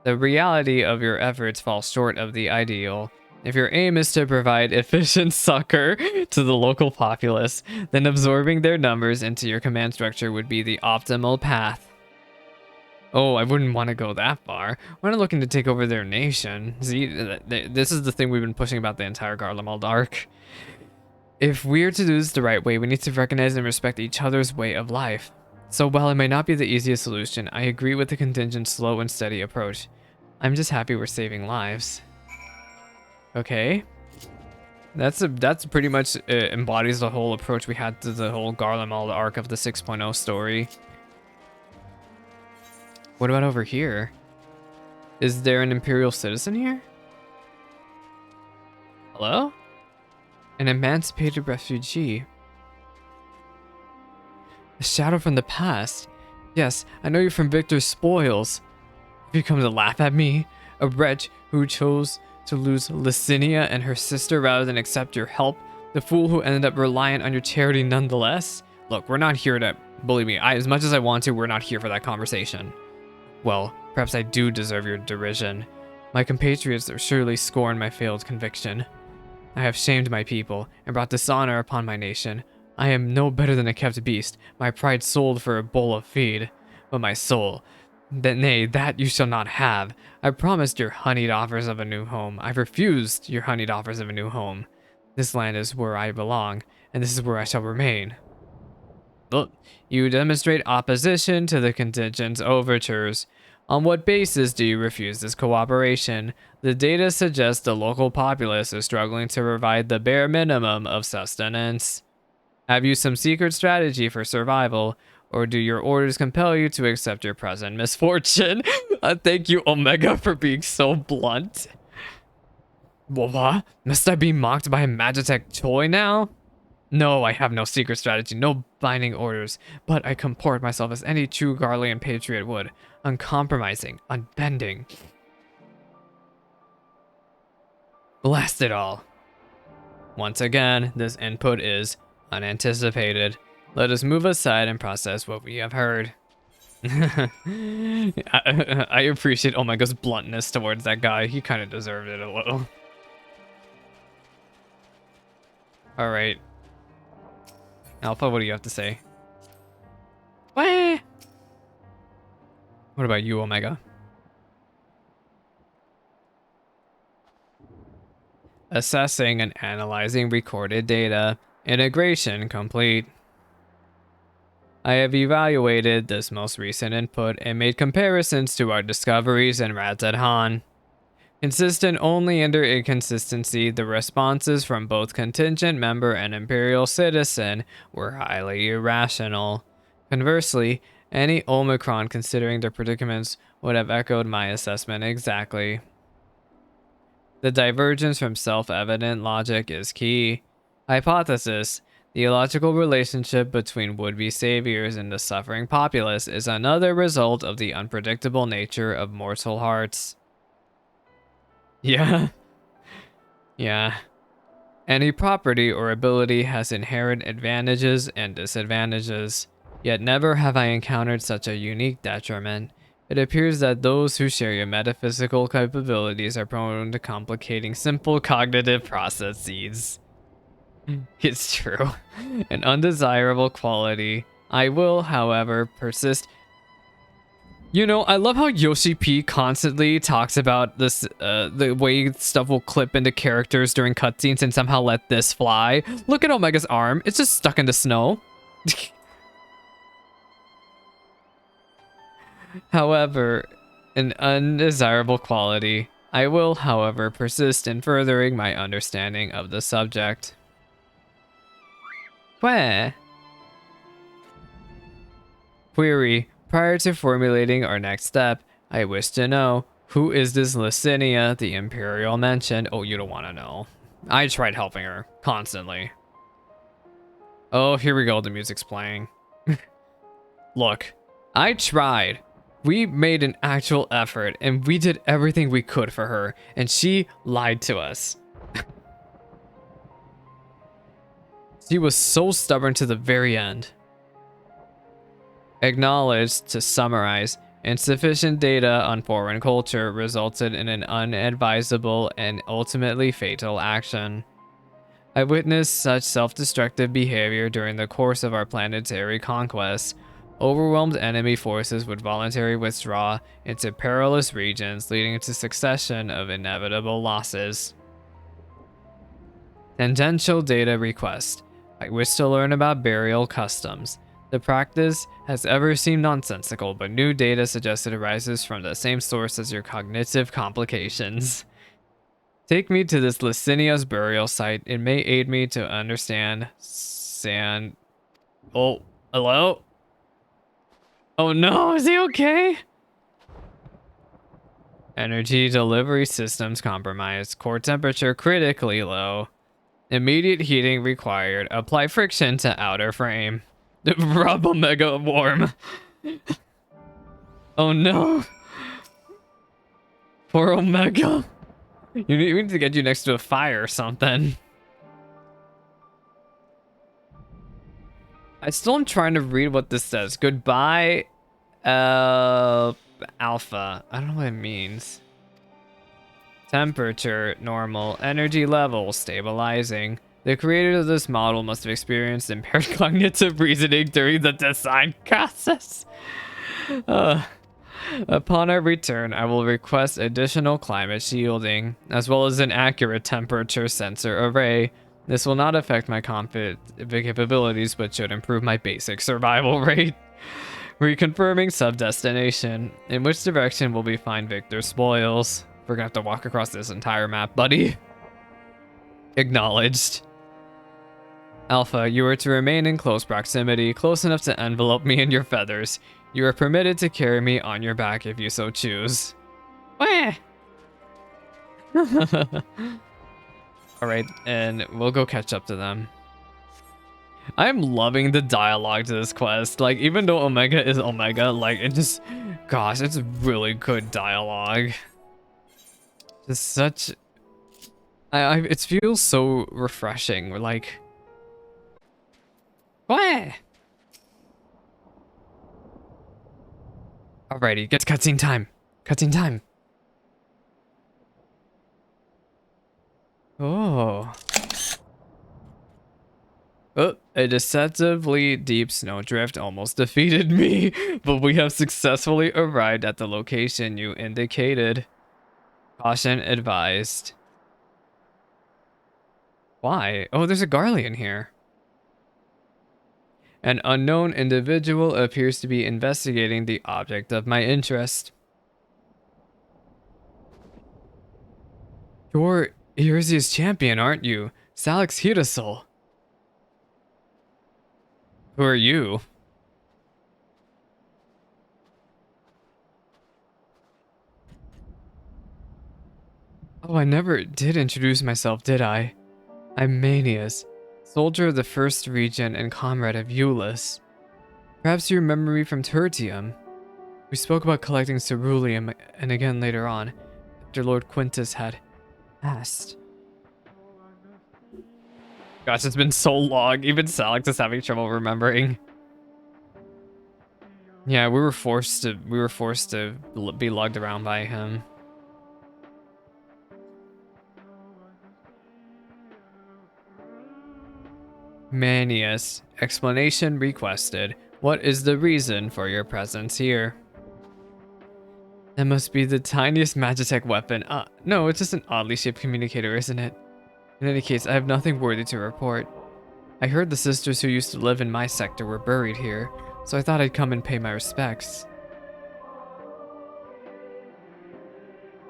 The reality of your efforts falls short of the ideal. If your aim is to provide efficient succor to the local populace, then absorbing their numbers into your command structure would be the optimal path. Oh, I wouldn't want to go that far. We're not looking to take over their nation. See, this is the thing we've been pushing about the entire Garlemald arc. If we're to do this the right way, we need to recognize and respect each other's way of life. So while it might not be the easiest solution, I agree with the contingent's slow and steady approach. I'm just happy we're saving lives. Okay. That's pretty much embodies the whole approach we had to the whole Garlemald arc of the 6.0 story. What about over here? Is there an Imperial citizen here? Hello? An emancipated refugee. A shadow from the past. Yes, I know you're from Victor's spoils. Have you come to laugh at me? A wretch who chose to lose Licinia and her sister rather than accept your help? The fool who ended up reliant on your charity nonetheless? Look, we're not here to... Believe me, as much as I want to, we're not here for that conversation. Well, perhaps I do deserve your derision. My compatriots surely scorn my failed conviction. I have shamed my people and brought dishonor upon my nation. I am no better than a kept beast, my pride sold for a bowl of feed. But my soul, nay, that you shall not have. I promised your honeyed offers of a new home. I've refused your honeyed offers of a new home. This land is where I belong, and this is where I shall remain. Look, you demonstrate opposition to the contingent's overtures. On what basis do you refuse this cooperation? The data suggests the local populace is struggling to provide the bare minimum of sustenance. Have you some secret strategy for survival, or do your orders compel you to accept your present misfortune? Thank you, Omega, for being so blunt. What? Must I be mocked by a Magitech toy now? No, I have no secret strategy, no binding orders, but I comport myself as any true Garlean patriot would, uncompromising, unbending. Blast it all. Once again, this input is unanticipated. Let us move aside and process what we have heard. I appreciate Omega's bluntness towards that guy. He kind of deserved it a little. All right. Alpha, what do you have to say? What about you, Omega? Assessing and analyzing recorded data. Integration complete. I have evaluated this most recent input and made comparisons to our discoveries in Radzed Han. Consistent only under inconsistency, the responses from both contingent member and imperial citizen were highly irrational. Conversely, any Omicron considering their predicaments would have echoed my assessment exactly. The divergence from self-evident logic is key. Hypothesis: the illogical relationship between would-be saviors and the suffering populace is another result of the unpredictable nature of mortal hearts. Yeah. Yeah. Any property or ability has inherent advantages and disadvantages, yet never have I encountered such a unique detriment. It appears that those who share your metaphysical capabilities are prone to complicating simple cognitive processes. It's true. An undesirable quality. I will, however, persist. You know, I love how Yoshi P constantly talks about this, the way stuff will clip into characters during cutscenes and somehow let this fly. Look at Omega's arm. It's just stuck in the snow. However, an undesirable quality. I will, however, persist in furthering my understanding of the subject. Where? Query. Prior to formulating our next step, I wish to know, who is this Licinia the Imperial mentioned? Oh, you don't want to know. I tried helping her, constantly. Oh, here we go, the music's playing. Look, I tried. We made an actual effort, and we did everything we could for her, and she lied to us. She was so stubborn to the very end. Acknowledged, to summarize, insufficient data on foreign culture resulted in an unadvisable and ultimately fatal action. I witnessed such self-destructive behavior during the course of our planetary conquest. Overwhelmed enemy forces would voluntarily withdraw into perilous regions, leading to a succession of inevitable losses. Tangential data request. I wish to learn about burial customs. The practice has ever seemed nonsensical, but new data suggests it arises from the same source as your cognitive complications. Take me to this Licinia's burial site. It may aid me to understand Oh, hello? Oh no, is he okay? Energy delivery systems compromised. Core temperature critically low. Immediate heating required. Apply friction to outer frame. Rub Omega warm. Oh no. Poor Omega. We need to get you next to a fire or something. I still am trying to read what this says. Goodbye, Alpha. I don't know what it means. Temperature, normal. Energy level, stabilizing. The creator of this model must have experienced impaired cognitive reasoning during the design process. Upon our return, I will request additional climate shielding, as well as an accurate temperature sensor array. This will not affect my capabilities, but should improve my basic survival rate. Reconfirming sub-destination. In which direction will we find Victor's spoils? We're gonna have to walk across this entire map, buddy. Acknowledged. Alpha, you are to remain in close proximity, close enough to envelope me in your feathers. You are permitted to carry me on your back if you so choose. Wah! Alright, and we'll go catch up to them. I'm loving the dialogue to this quest. Like, even though Omega is Omega, like, it just... Gosh, it's really good dialogue. Just such... it feels so refreshing. We're like... What? Alrighty, get to cutscene time. Cutscene time. Oh. Oh, a deceptively deep snowdrift almost defeated me, but we have successfully arrived at the location you indicated. Caution advised. Why? Oh, there's a Garlean here. An unknown individual appears to be investigating the object of my interest. You're Eorzea's champion, aren't you? Salix Hirasol. Who are you? Oh, I never did introduce myself, did I? I'm Manius, soldier of the First Region and comrade of Euless. Perhaps you remember me from Tertium. We spoke about collecting ceruleum and again later on, after Lord Quintus had passed. Gosh, it's been so long. Even Salix is having trouble remembering. Yeah, we were forced to be lugged around by him. Manius, explanation requested. What is the reason for your presence here? That must be the tiniest Magitech weapon. No, it's just an oddly shaped communicator, isn't it? In any case, I have nothing worthy to report. I heard the sisters who used to live in my sector were buried here, so I thought I'd come and pay my respects.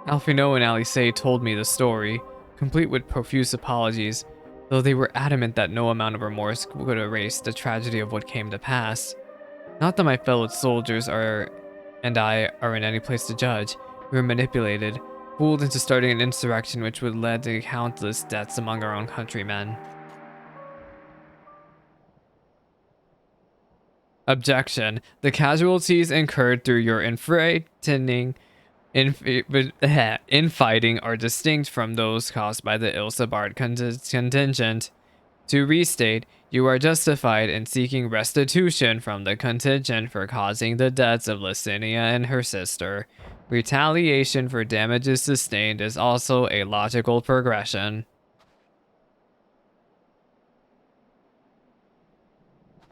Alphino and Alice told me the story, complete with profuse apologies, though they were adamant that no amount of remorse would erase the tragedy of what came to pass. Not that my fellow soldiers and I are in any place to judge. We were manipulated, fooled into starting an insurrection which would lead to countless deaths among our own countrymen. Objection. The casualties incurred through your infighting are distinct from those caused by the Ilsabard contingent. To restate, you are justified in seeking restitution from the contingent for causing the deaths of Licinia and her sister. Retaliation for damages sustained is also a logical progression.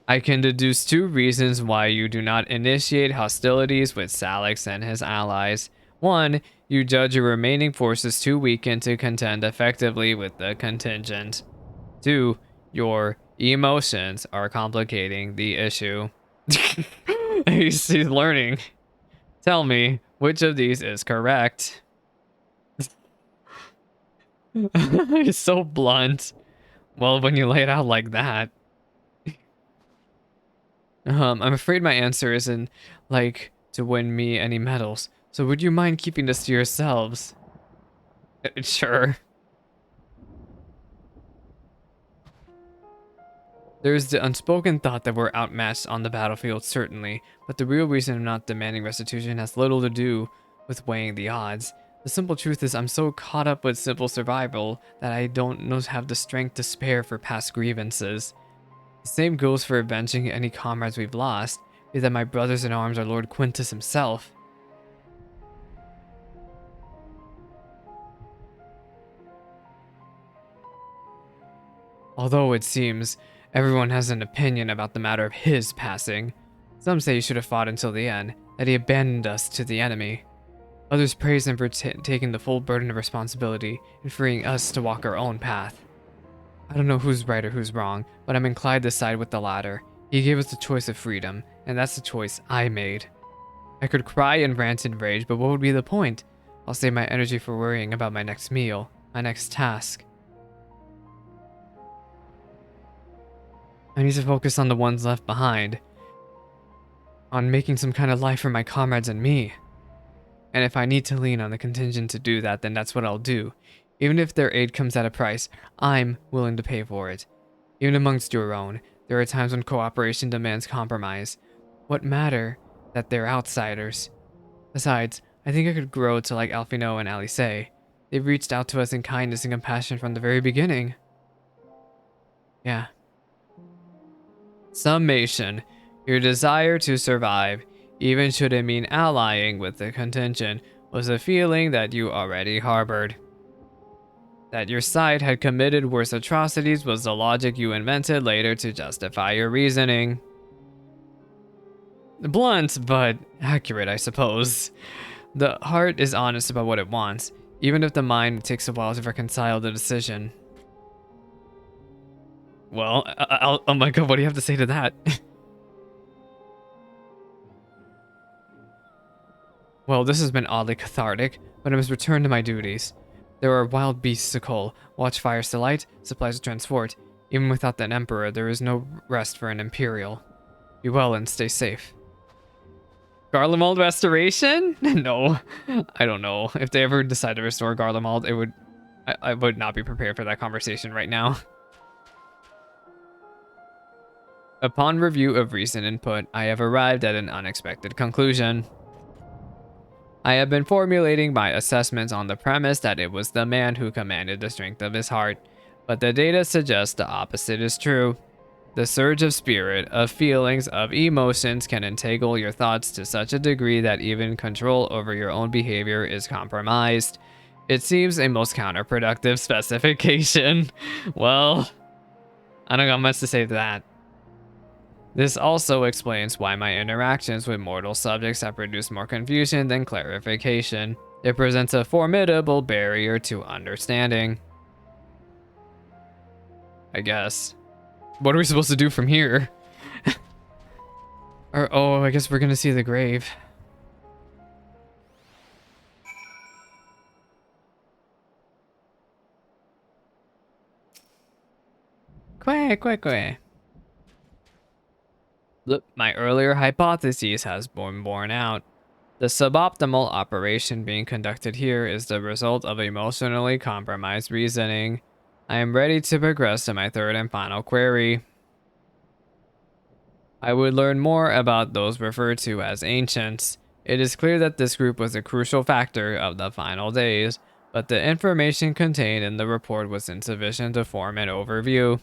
I can deduce two reasons why you do not initiate hostilities with Salix and his allies. 1. You judge your remaining forces too weakened to contend effectively with the contingent. 2. Your emotions are complicating the issue. He's learning. Tell me, which of these is correct? He's so blunt. Well, when you lay it out like that. I'm afraid my answer isn't like to win me any medals. So would you mind keeping this to yourselves? Sure. There's the unspoken thought that we're outmatched on the battlefield, certainly, but the real reason I'm not demanding restitution has little to do with weighing the odds. The simple truth is I'm so caught up with simple survival that I don't have the strength to spare for past grievances. The same goes for avenging any comrades we've lost, be that my brothers in arms or Lord Quintus himself. Although it seems everyone has an opinion about the matter of his passing. Some say he should have fought until the end, that he abandoned us to the enemy. Others praise him for taking the full burden of responsibility and freeing us to walk our own path. I don't know who's right or who's wrong, but I'm inclined to side with the latter. He gave us the choice of freedom, and that's the choice I made. I could cry and rant and rage, but what would be the point? I'll save my energy for worrying about my next meal, my next task. I need to focus on the ones left behind, on making some kind of life for my comrades and me. And if I need to lean on the contingent to do that, then that's what I'll do. Even if their aid comes at a price, I'm willing to pay for it. Even amongst your own, there are times when cooperation demands compromise. What matter that they're outsiders? Besides, I think I could grow to like Alfino and Alice. They've reached out to us in kindness and compassion from the very beginning. Yeah. Summation. Your desire to survive, even should it mean allying with the contingent, was a feeling that you already harbored. That your side had committed worse atrocities was the logic you invented later to justify your reasoning. Blunt, but accurate, I suppose. The heart is honest about what it wants, even if the mind takes a while to reconcile the decision. Well, oh my god, what do you have to say to that? Well, this has been oddly cathartic, but I must return to my duties. There are wild beasts to cull, watchfires to light, supplies to transport. Even without an emperor, there is no rest for an imperial. Be well and stay safe. Garlemald restoration? No, I don't know. If they ever decide to restore Garlemald, I would not be prepared for that conversation right now. Upon review of recent input, I have arrived at an unexpected conclusion. I have been formulating my assessments on the premise that it was the man who commanded the strength of his heart, but the data suggests the opposite is true. The surge of spirit, of feelings, of emotions can entangle your thoughts to such a degree that even control over your own behavior is compromised. It seems a most counterproductive specification. Well, I don't got much to say to that. This also explains why my interactions with mortal subjects have produced more confusion than clarification. It presents a formidable barrier to understanding. I guess. What are we supposed to do from here? Oh, I guess we're gonna see the grave. Quack. Look, my earlier hypothesis has been borne out. The suboptimal operation being conducted here is the result of emotionally compromised reasoning. I am ready to progress to my third and final query. I would learn more about those referred to as ancients. It is clear that this group was a crucial factor of the final days, but the information contained in the report was insufficient to form an overview.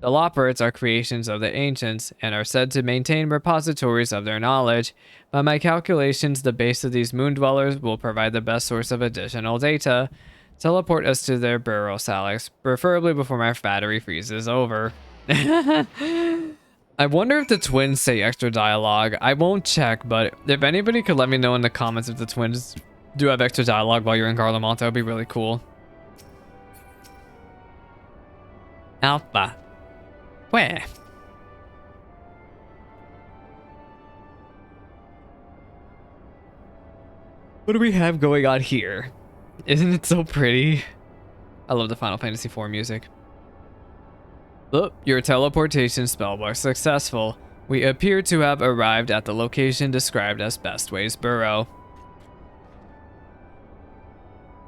The Loporrits are creations of the ancients and are said to maintain repositories of their knowledge. By my calculations, the base of these moon dwellers will provide the best source of additional data. Teleport us to their burrow, Salix, preferably before my battery freezes over. I wonder if the twins say extra dialogue. I won't check, but if anybody could let me know in the comments if the twins do have extra dialogue while you're in Garlemald, that would be really cool. Alpha. Where? What do we have going on here? Isn't it so pretty? I love the Final Fantasy IV music. Look, your teleportation spell was successful. We appear to have arrived at the location described as Bestway's Burrow.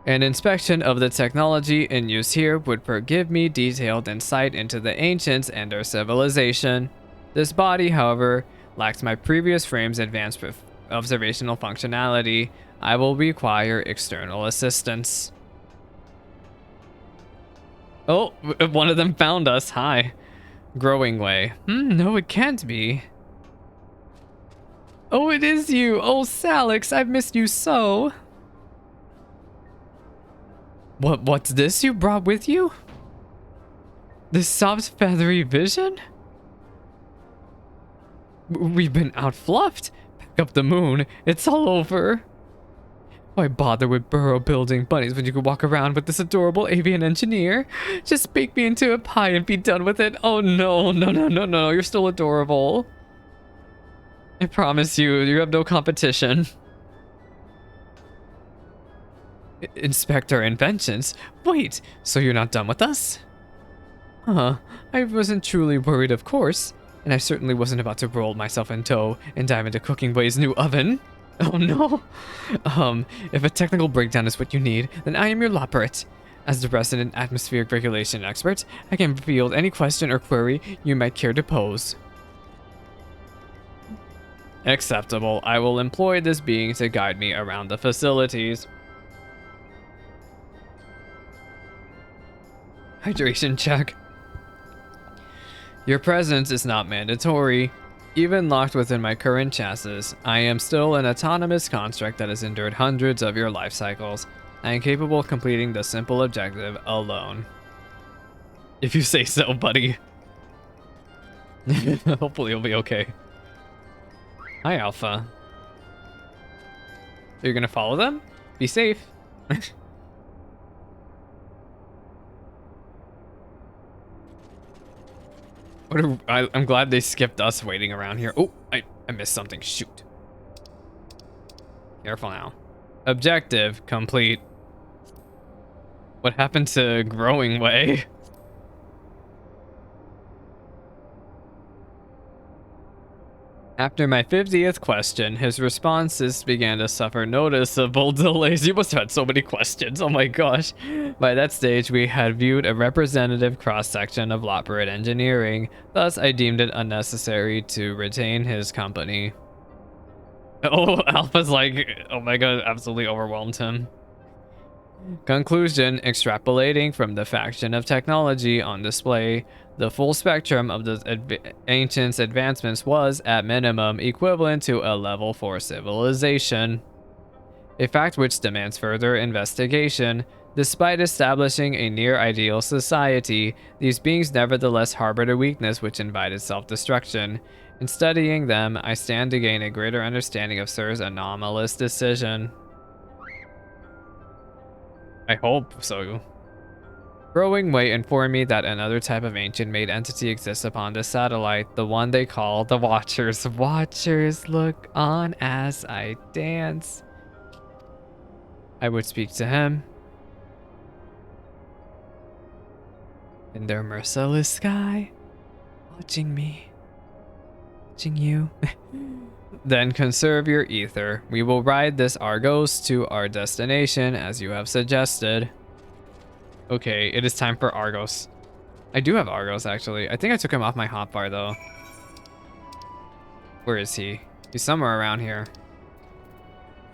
An inspection of the technology in use here would give me detailed insight into the ancients and their civilization. This body, however, lacks my previous frame's advanced observational functionality. I will require external assistance. Oh, one of them found us. Hi. Growing way. No, it can't be. Oh, it is you. Oh, Salix, I've missed you so. What's this you brought with you? This soft feathery vision? We've been outfluffed. Back up the moon. It's all over. Why bother with burrow building bunnies when you could walk around with this adorable avian engineer? Just bake me into a pie and be done with it. Oh no, no, no, no, no, you're still adorable. I promise you, you have no competition. Inspect our inventions? Wait, so you're not done with us? Huh, I wasn't truly worried, of course. And I certainly wasn't about to roll myself in dough and dive into Cooking Boy's new oven. Oh no. If a technical breakdown is what you need, then I am your Loperate. As the resident atmospheric regulation expert, I can field any question or query you might care to pose. Acceptable. I will employ this being to guide me around the facilities. Hydration check. Your presence is not mandatory. Even locked within my current chassis, I am still an autonomous construct that has endured hundreds of your life cycles. I am capable of completing the simple objective alone. If you say so, buddy. Hopefully you'll be okay. Hi, Alpha. You're gonna follow them? Be safe. I'm glad they skipped us waiting around here. Oh, I missed something. Shoot. Careful now. Objective complete. What happened to growing way? After my 50th question, his responses began to suffer noticeable delays. You must have had so many questions. Oh my gosh. By that stage, we had viewed a representative cross-section of Loperate engineering. Thus, I deemed it unnecessary to retain his company. Oh, Alpha's like, oh my god, absolutely overwhelmed him. Conclusion, extrapolating from the faction of technology on display, the full spectrum of the ancients' advancements was, at minimum, equivalent to a level 4 civilization. A fact which demands further investigation. Despite establishing a near-ideal society, these beings nevertheless harbored a weakness which invited self-destruction. In studying them, I stand to gain a greater understanding of Sir's anomalous decision. I hope so. Growing Way informed me that another type of ancient-made entity exists upon this satellite, the one they call the Watchers. Watchers, look on as I dance. I would speak to him. In their merciless sky, watching me, watching you. Then conserve your ether. We will ride this Argos to our destination as you have suggested. Okay, it is time for Argos. I do have Argos, actually. I think I took him off my hotbar, though. Where is he? He's somewhere around here.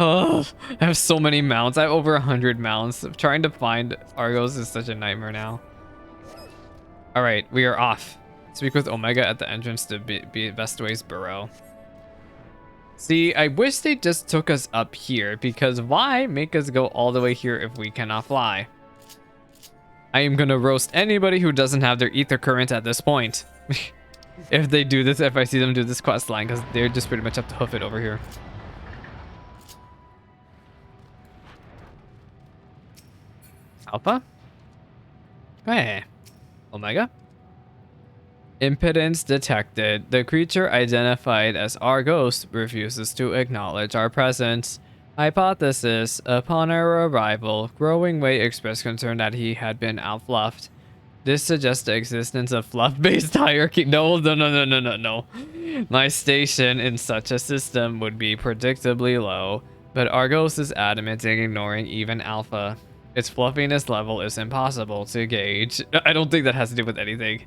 Oh, I have so many mounts. I have over 100 mounts. Trying to find Argos is such a nightmare now. All right, we are off. Speak with Omega at the entrance to Bestway's Burrow. See, I wish they just took us up here, because why make us go all the way here if we cannot fly? I am gonna roast anybody who doesn't have their ether current at this point. If they do this, if I see them do this quest line, because they're just pretty much up to hoof it over here. Alpha? Hey. Omega? Impedance detected. The creature identified as Argos refuses to acknowledge our presence. Hypothesis. Upon our arrival, Growing Way expressed concern that he had been outfluffed. This suggests the existence of fluff-based hierarchy. No. My station in such a system would be predictably low, but Argos is adamant in ignoring even Alpha. Its fluffiness level is impossible to gauge. I don't think that has to do with anything.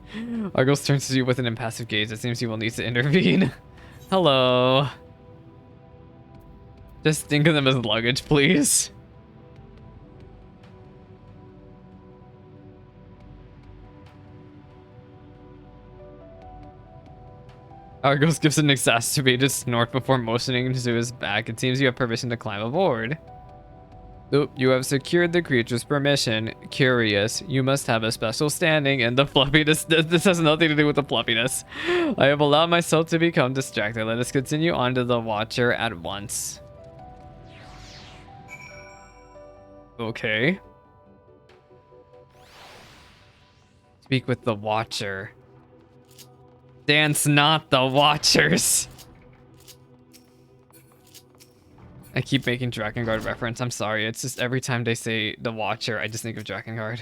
Argos turns to you with an impassive gaze. It seems he will need to intervene. Hello. Just think of them as luggage, please. Argos gives an exacerbated snort before motioning to his back. It seems you have permission to climb aboard. Oop, you have secured the creature's permission. Curious, you must have a special standing in the fluffiness. This has nothing to do with the fluffiness. I have allowed myself to become distracted. Let us continue on to the Watcher at once. Okay. Speak with the Watcher. Dance not the Watchers. I keep making Drakengard reference. I'm sorry. It's just every time they say the Watcher, I just think of Drakengard.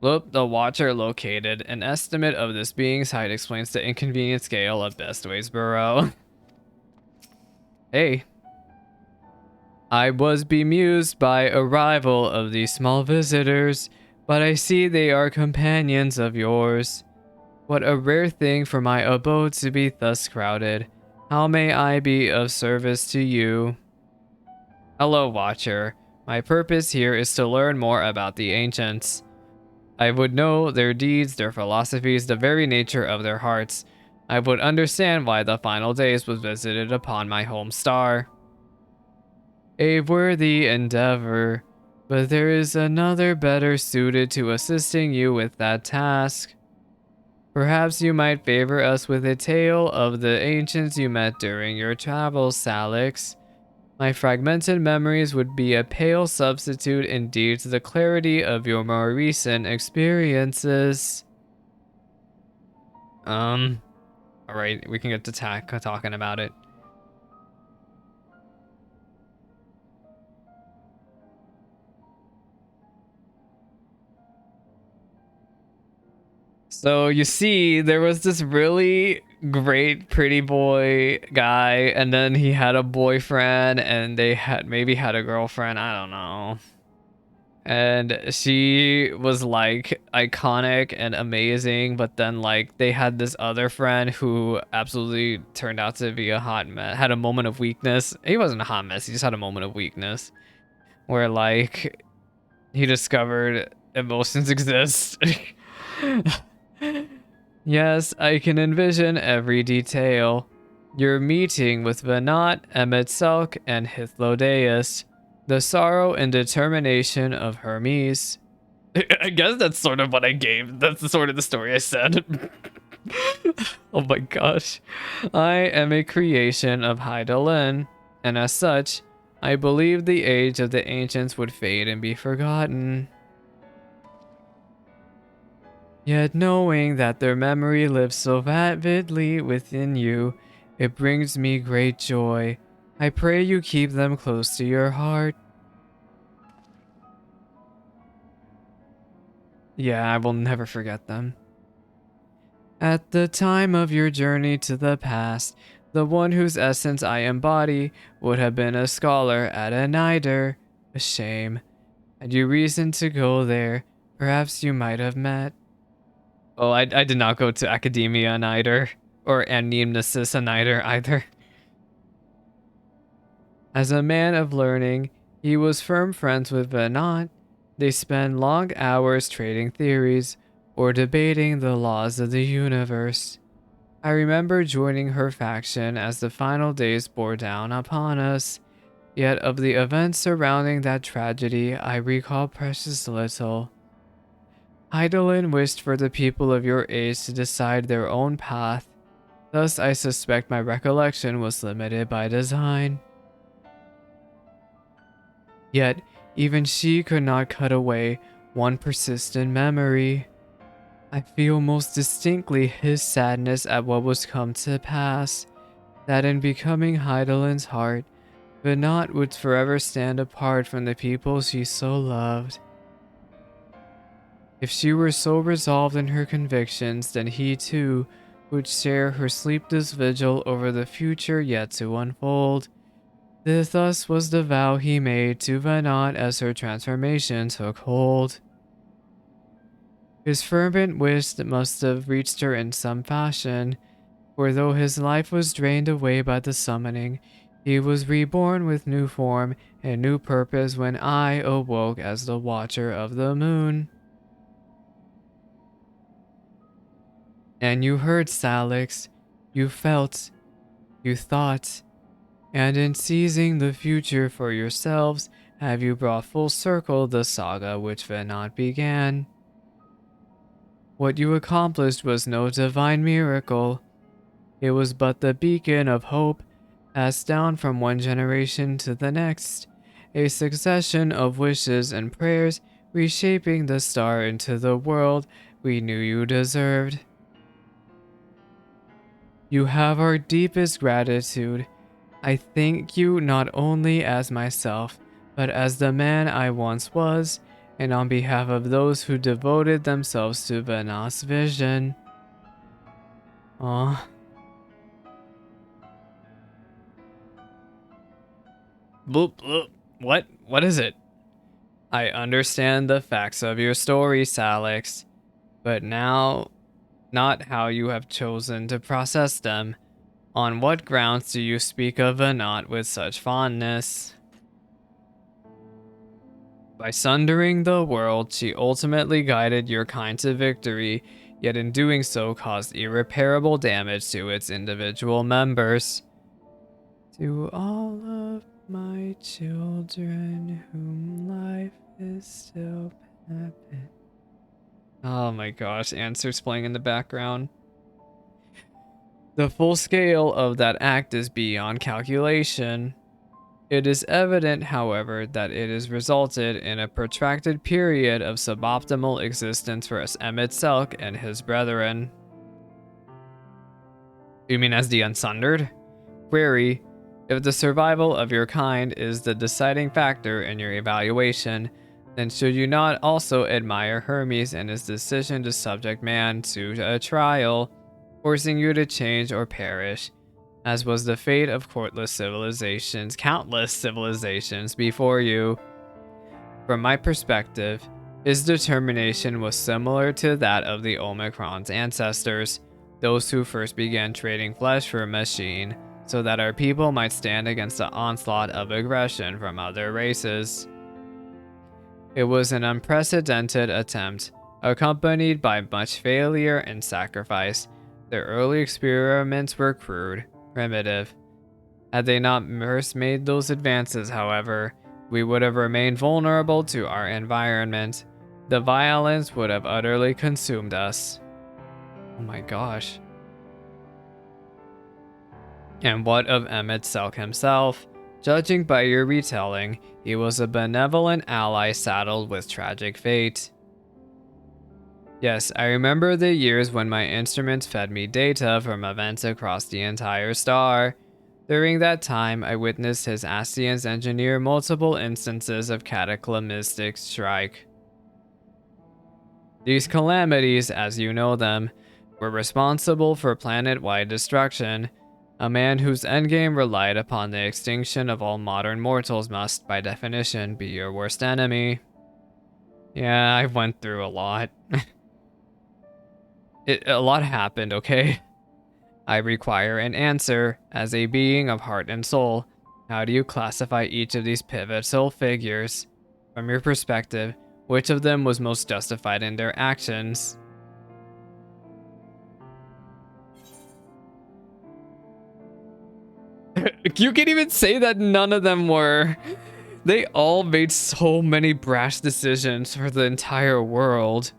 Look, the Watcher located. An estimate of this being's height explains the inconvenient scale of Bestways Burrow. Hey. I was bemused by arrival of these small visitors, but I see they are companions of yours. What a rare thing for my abode to be thus crowded. How may I be of service to you? Hello, Watcher. My purpose here is to learn more about the ancients. I would know their deeds, their philosophies, the very nature of their hearts. I would understand why the final days was visited upon my home star. A worthy endeavor, but there is another better suited to assisting you with that task. Perhaps you might favor us with a tale of the ancients you met during your travels, Salix. My fragmented memories would be a pale substitute indeed to the clarity of your more recent experiences. Alright, we can get to talking about it. So you see, there was this really great pretty boy guy, and then he had a boyfriend, and they had maybe had a girlfriend, I don't know. And she was like iconic and amazing, but then like they had this other friend who absolutely turned out to be a hot mess, had a moment of weakness. He wasn't a hot mess, he just had a moment of weakness where like he discovered emotions exist. Yes, I can envision every detail. Your meeting with Venat, Emetselk, and Hythlodaeus. The sorrow and determination of Hermes. I guess that's sort of what I gave. That's the sort of the story I said. Oh my gosh. I am a creation of Hydaelyn, and as such, I believe the age of the ancients would fade and be forgotten. Yet knowing that their memory lives so vividly within you, it brings me great joy. I pray you keep them close to your heart. Yeah, I will never forget them. At the time of your journey to the past, the one whose essence I embody would have been a scholar at a Nider. A shame. Had you reason to go there, perhaps you might have met. Oh, I did not go to Academia Nider, or Anamnesis Nider either. As a man of learning, he was firm friends with Venant. They spent long hours trading theories or debating the laws of the universe. I remember joining her faction as the final days bore down upon us, yet of the events surrounding that tragedy I recall precious little. Hydaelyn wished for the people of your age to decide their own path, thus I suspect my recollection was limited by design. Yet, even she could not cut away one persistent memory. I feel most distinctly his sadness at what was come to pass, that in becoming Hydaelyn's heart, Venat would forever stand apart from the people she so loved. If she were so resolved in her convictions, then he too would share her sleepless vigil over the future yet to unfold. This thus was the vow he made to Venat as her transformation took hold. His fervent wish must have reached her in some fashion, for though his life was drained away by the summoning, he was reborn with new form and new purpose when I awoke as the Watcher of the Moon. And you heard, Salix, you felt, you thought, and in seizing the future for yourselves, have you brought full circle the saga which Venant began. What you accomplished was no divine miracle. It was but the beacon of hope passed down from one generation to the next, a succession of wishes and prayers, reshaping the star into the world we knew you deserved. You have our deepest gratitude. I thank you not only as myself, but as the man I once was, and on behalf of those who devoted themselves to Vanas's vision. Aw. Bloop, bloop. What is it? I understand the facts of your story, Salix, but now, not how you have chosen to process them. On what grounds do you speak of Vanat with such fondness? By sundering the world, she ultimately guided your kind to victory, yet in doing so caused irreparable damage to its individual members. To all of my children whom life is still happy. Oh my gosh, answers playing in the background. The full scale of that act is beyond calculation. It is evident, however, that it has resulted in a protracted period of suboptimal existence for Emmett Selk and his brethren. You mean as the Unsundered? Query: if the survival of your kind is the deciding factor in your evaluation, then should you not also admire Hermes and his decision to subject man to a trial, forcing you to change or perish, as was the fate of countless civilizations before you? From my perspective, his determination was similar to that of the Omicron's ancestors, those who first began trading flesh for machine, so that our people might stand against the onslaught of aggression from other races. It was an unprecedented attempt, accompanied by much failure and sacrifice. Their early experiments were crude, primitive. Had they not first made those advances, however, we would have remained vulnerable to our environment. The violence would have utterly consumed us. Oh my gosh. And what of Emmett Selk himself? Judging by your retelling, he was a benevolent ally saddled with tragic fate. Yes, I remember the years when my instruments fed me data from events across the entire star. During that time, I witnessed his Astians engineer multiple instances of cataclysmic strike. These calamities, as you know them, were responsible for planet-wide destruction. A man whose endgame relied upon the extinction of all modern mortals must, by definition, be your worst enemy. Yeah, I went through a lot. A lot happened, okay? I require an answer. As a being of heart and soul, how do you classify each of these pivotal figures? From your perspective, which of them was most justified in their actions? You can even say that none of them were. They all made so many brash decisions for the entire world.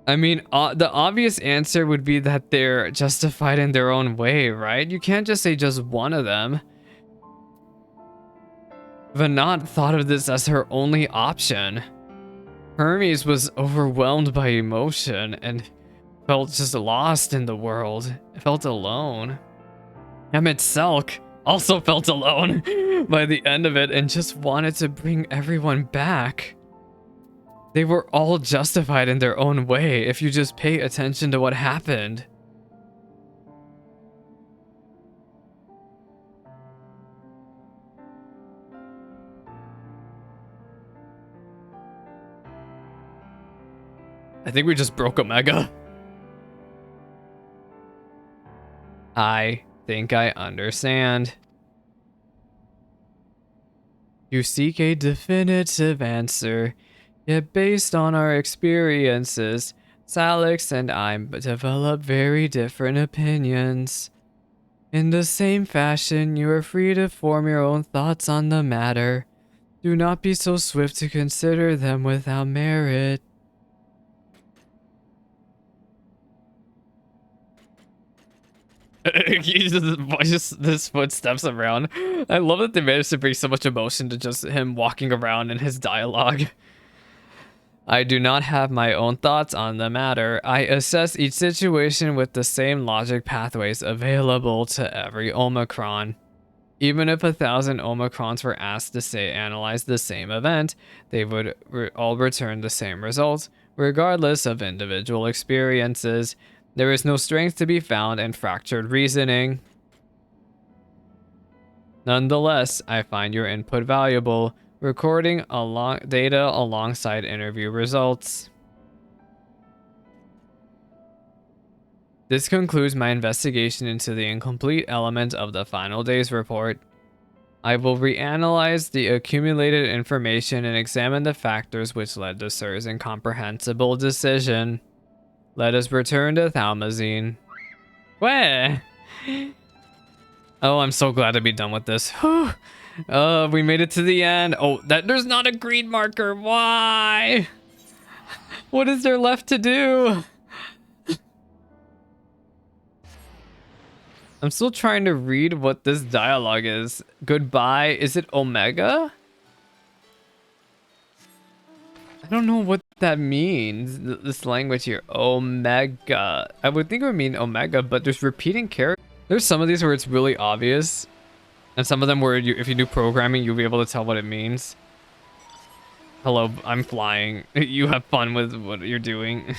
I mean, the obvious answer would be that they're justified in their own way, right? You can't just say just one of them. Vanat thought of this as her only option. Hermes was overwhelmed by emotion and felt just lost in the world. Felt alone. Emmett Selk also felt alone by the end of it and just wanted to bring everyone back. They were all justified in their own way if you just pay attention to what happened. I think we just broke Omega. I think I understand. You seek a definitive answer, yet based on our experiences, Salix and I develop very different opinions. In the same fashion, you are free to form your own thoughts on the matter. Do not be so swift to consider them without merit. He just his footsteps around. I love that they managed to bring so much emotion to just him walking around and his dialogue. I do not have my own thoughts on the matter. I assess each situation with the same logic pathways available to every Omicron. Even if 1,000 Omicrons were asked to say analyze the same event, they would all return the same results, regardless of individual experiences. There is no strength to be found in fractured reasoning. Nonetheless, I find your input valuable, recording data alongside interview results. This concludes my investigation into the incomplete element of the final day's report. I will reanalyze the accumulated information and examine the factors which led to Sir's incomprehensible decision. Let us return to Thalmazine. Where? Oh, I'm so glad to be done with this. We made it to the end. Oh, there's not a green marker. Why? What is there left to do? I'm still trying to read what this dialogue is. Goodbye. Is it Omega? I don't know what that means. This language here. Omega. I would think it would mean Omega, but there's repeating characters. There's some of these where it's really obvious. And some of them where if you do programming, you'll be able to tell what it means. Hello, I'm flying. You have fun with what you're doing.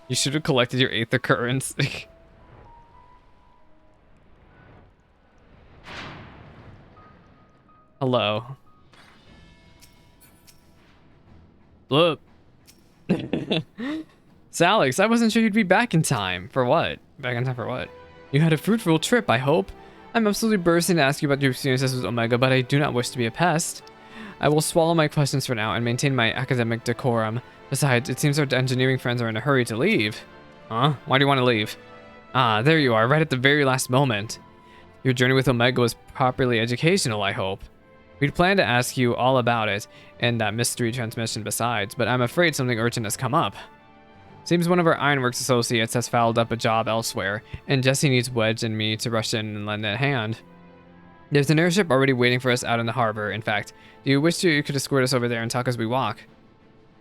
You should have collected your 8th occurrence. Hello. Look. Salix, I wasn't sure you'd be back in time. For what? Back in time for what? You had a fruitful trip, I hope. I'm absolutely bursting to ask you about your experiences with Omega, but I do not wish to be a pest. I will swallow my questions for now and maintain my academic decorum. Besides, it seems our engineering friends are in a hurry to leave. Huh? Why do you want to leave? Ah, there you are, right at the very last moment. Your journey with Omega was properly educational, I hope. We'd planned to ask you all about it, and that mystery transmission besides, but I'm afraid something urgent has come up. Seems one of our Ironworks associates has fouled up a job elsewhere, and Jesse needs Wedge and me to rush in and lend a hand. There's an airship already waiting for us out in the harbor, in fact. Do you wish you could escort us over there and talk as we walk?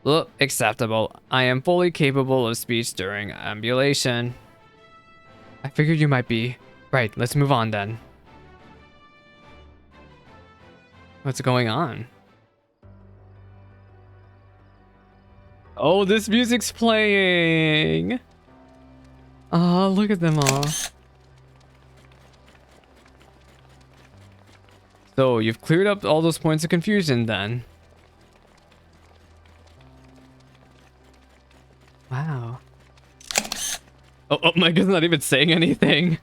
Look, acceptable. I am fully capable of speech during ambulation. I figured you might be. Right, let's move on then. What's going on? Oh, this music's playing. Oh, look at them all. So, you've cleared up all those points of confusion then. Wow. Oh, Mega's not even saying anything.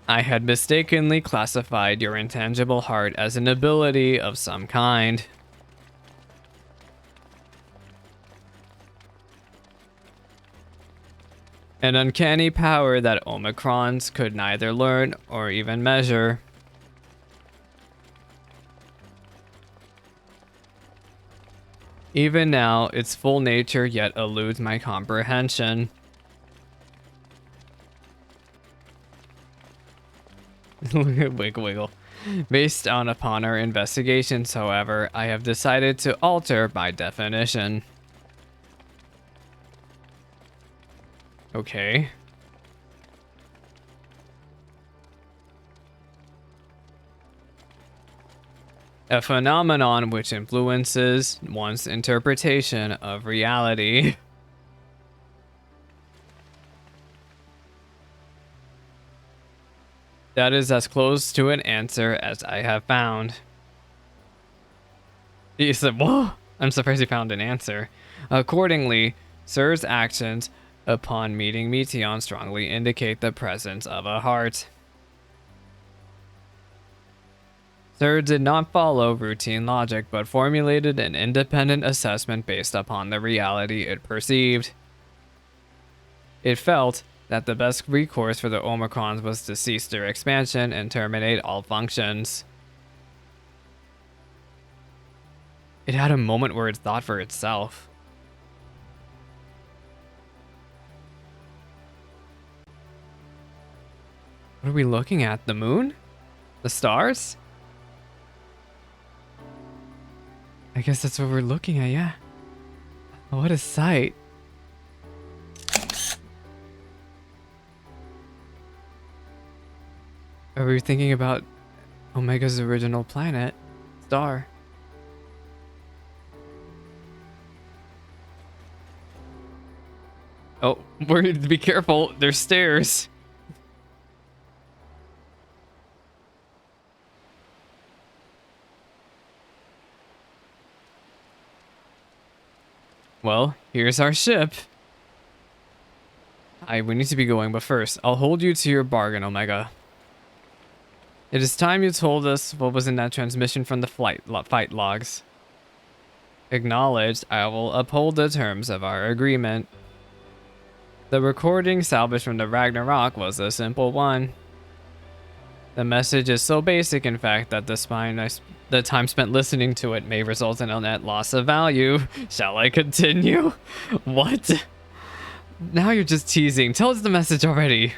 I had mistakenly classified your intangible heart as an ability of some kind. An uncanny power that Omicrons could neither learn or even measure. Even now, its full nature yet eludes my comprehension. Wiggle wiggle. Based upon our investigations, however, I have decided to alter my definition. Okay. A phenomenon which influences one's interpretation of reality. That is as close to an answer as I have found. He said, whoa, I'm surprised he found an answer. Accordingly, Sir's actions upon meeting Meteon strongly indicate the presence of a heart. Sir did not follow routine logic, but formulated an independent assessment based upon the reality it perceived. It felt that the best recourse for the Omicrons was to cease their expansion and terminate all functions. It had a moment where it thought for itself. What are we looking at? The moon? The stars? I guess that's what we're looking at, yeah. What a sight. Are we thinking about Omega's original planet, star? Oh, we're to be careful. There's stairs. Well, here's our ship. We need to be going, but first, I'll hold you to your bargain, Omega. It is time you told us what was in that transmission from the fight logs. Acknowledged, I will uphold the terms of our agreement. The recording salvaged from the Ragnarok was a simple one. The message is so basic, in fact, that the time spent listening to it may result in a net loss of value. Shall I continue? What? Now you're just teasing. Tell us the message already.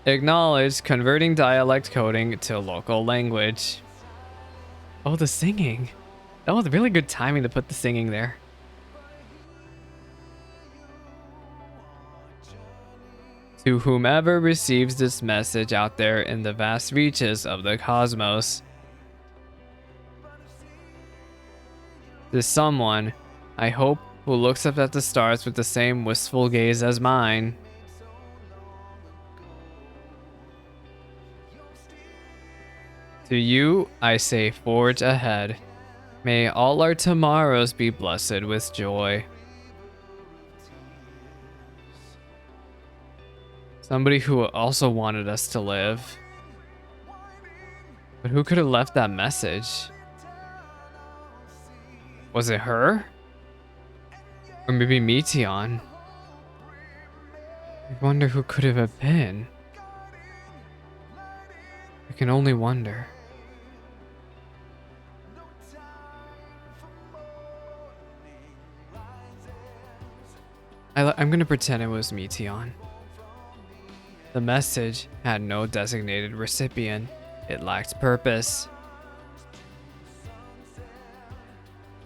Acknowledge converting dialect coding to local language. Oh, the singing. That was really good timing to put the singing there. To whomever receives this message out there in the vast reaches of the cosmos. To someone, I hope, who looks up at the stars with the same wistful gaze as mine. To you, I say forge ahead. May all our tomorrows be blessed with joy. Somebody who also wanted us to live. But who could have left that message? Was it her? Or maybe Meteon? I wonder who could it have been. I can only wonder. I'm gonna pretend it was Meteon. The message had no designated recipient. It lacked purpose.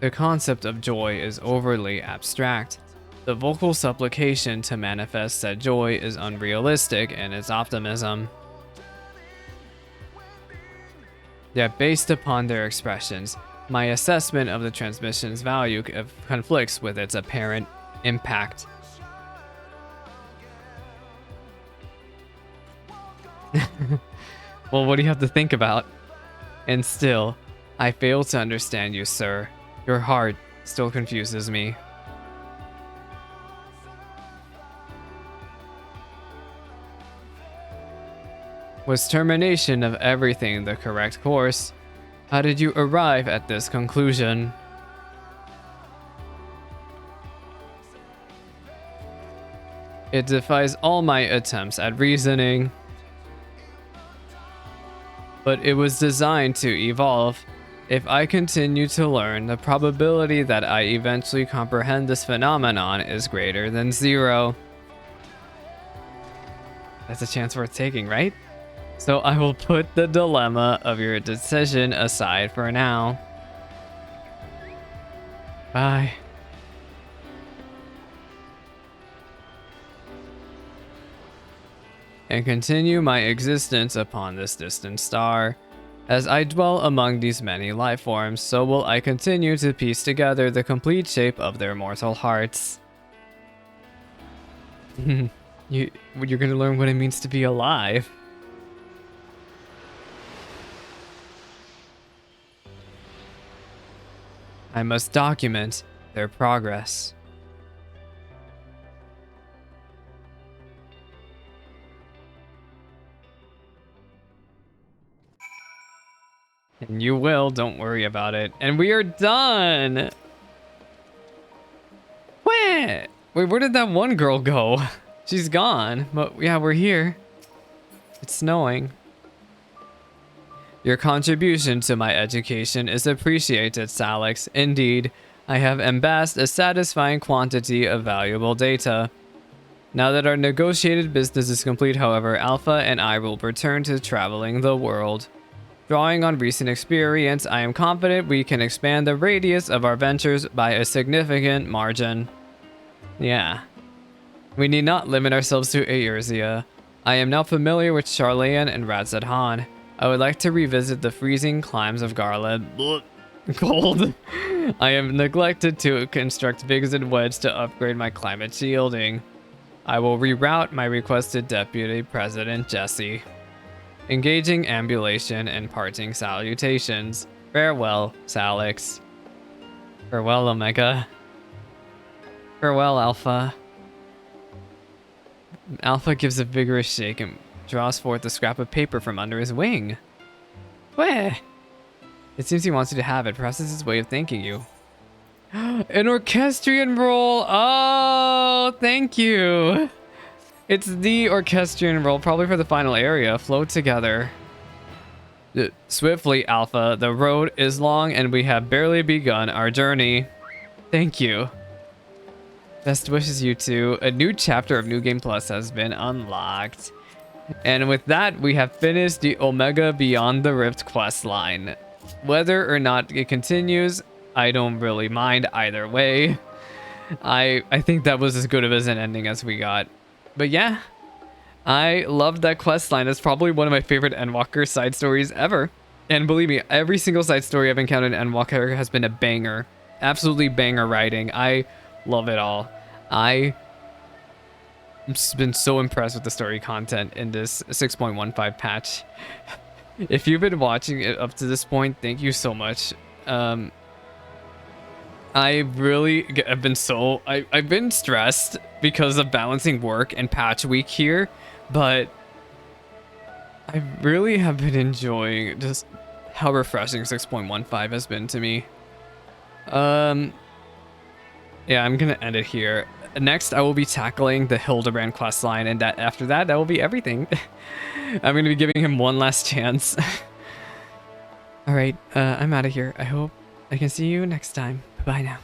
The concept of joy is overly abstract. The vocal supplication to manifest said joy is unrealistic in its optimism. Yet based upon their expressions, my assessment of the transmission's value conflicts with its apparent impact. Well, what do you have to think about? And still, I fail to understand you, sir. Your heart still confuses me. Was termination of everything the correct course? How did you arrive at this conclusion? It defies all my attempts at reasoning. But it was designed to evolve. If I continue to learn, the probability that I eventually comprehend this phenomenon is greater than 0. That's a chance worth taking, right? So I will put the dilemma of your decision aside for now. Bye. And continue my existence upon this distant star. As I dwell among these many life forms, so will I continue to piece together the complete shape of their mortal hearts. You're gonna learn what it means to be alive. I must document their progress. And you will, don't worry about it. And we are done! Wait, where did that one girl go? She's gone, but yeah, we're here. It's snowing. Your contribution to my education is appreciated, Salix. Indeed, I have amassed a satisfying quantity of valuable data. Now that our negotiated business is complete, however, Alpha and I will return to traveling the world. Drawing on recent experience, I am confident we can expand the radius of our ventures by a significant margin. Yeah. We need not limit ourselves to Eorzea. I am now familiar with Charlayan and Radzadhan. I would like to revisit the freezing climes of Garland. Cold. I have neglected to construct Vigzid Wedge to upgrade my climate shielding. I will reroute my requested Deputy President Jesse. Engaging ambulation and parting salutations. Farewell, Salix. Farewell, Omega. Farewell, Alpha. Alpha gives a vigorous shake and draws forth a scrap of paper from under his wing. Where? It seems he wants you to have it. Perhaps it's his way of thanking you. An orchestrion roll! Oh, thank you! It's the orchestrion roll, probably for the final area. Float together. Swiftly, Alpha. The road is long and we have barely begun our journey. Thank you. Best wishes, you two. A new chapter of New Game Plus has been unlocked. And with that, we have finished the Omega Beyond the Rift questline. Whether or not it continues, I don't really mind either way. I think that was as good of an ending as we got. But yeah, I loved that questline. It's probably one of my favorite Endwalker side stories ever. And believe me, every single side story I've encountered in Endwalker has been a banger. Absolutely banger writing. I love it all. I've been so impressed with the story content in this 6.15 patch. If you've been watching it up to this point, thank you so much. I really have been I've been stressed because of balancing work and patch week here, but I really have been enjoying just how refreshing 6.15 has been to me. Yeah, I'm gonna end it here. Next, I will be tackling the Hildebrand questline, and after that will be everything. I'm gonna be giving him one last chance. All right, I'm out of here. I hope I can see you next time. Bye now.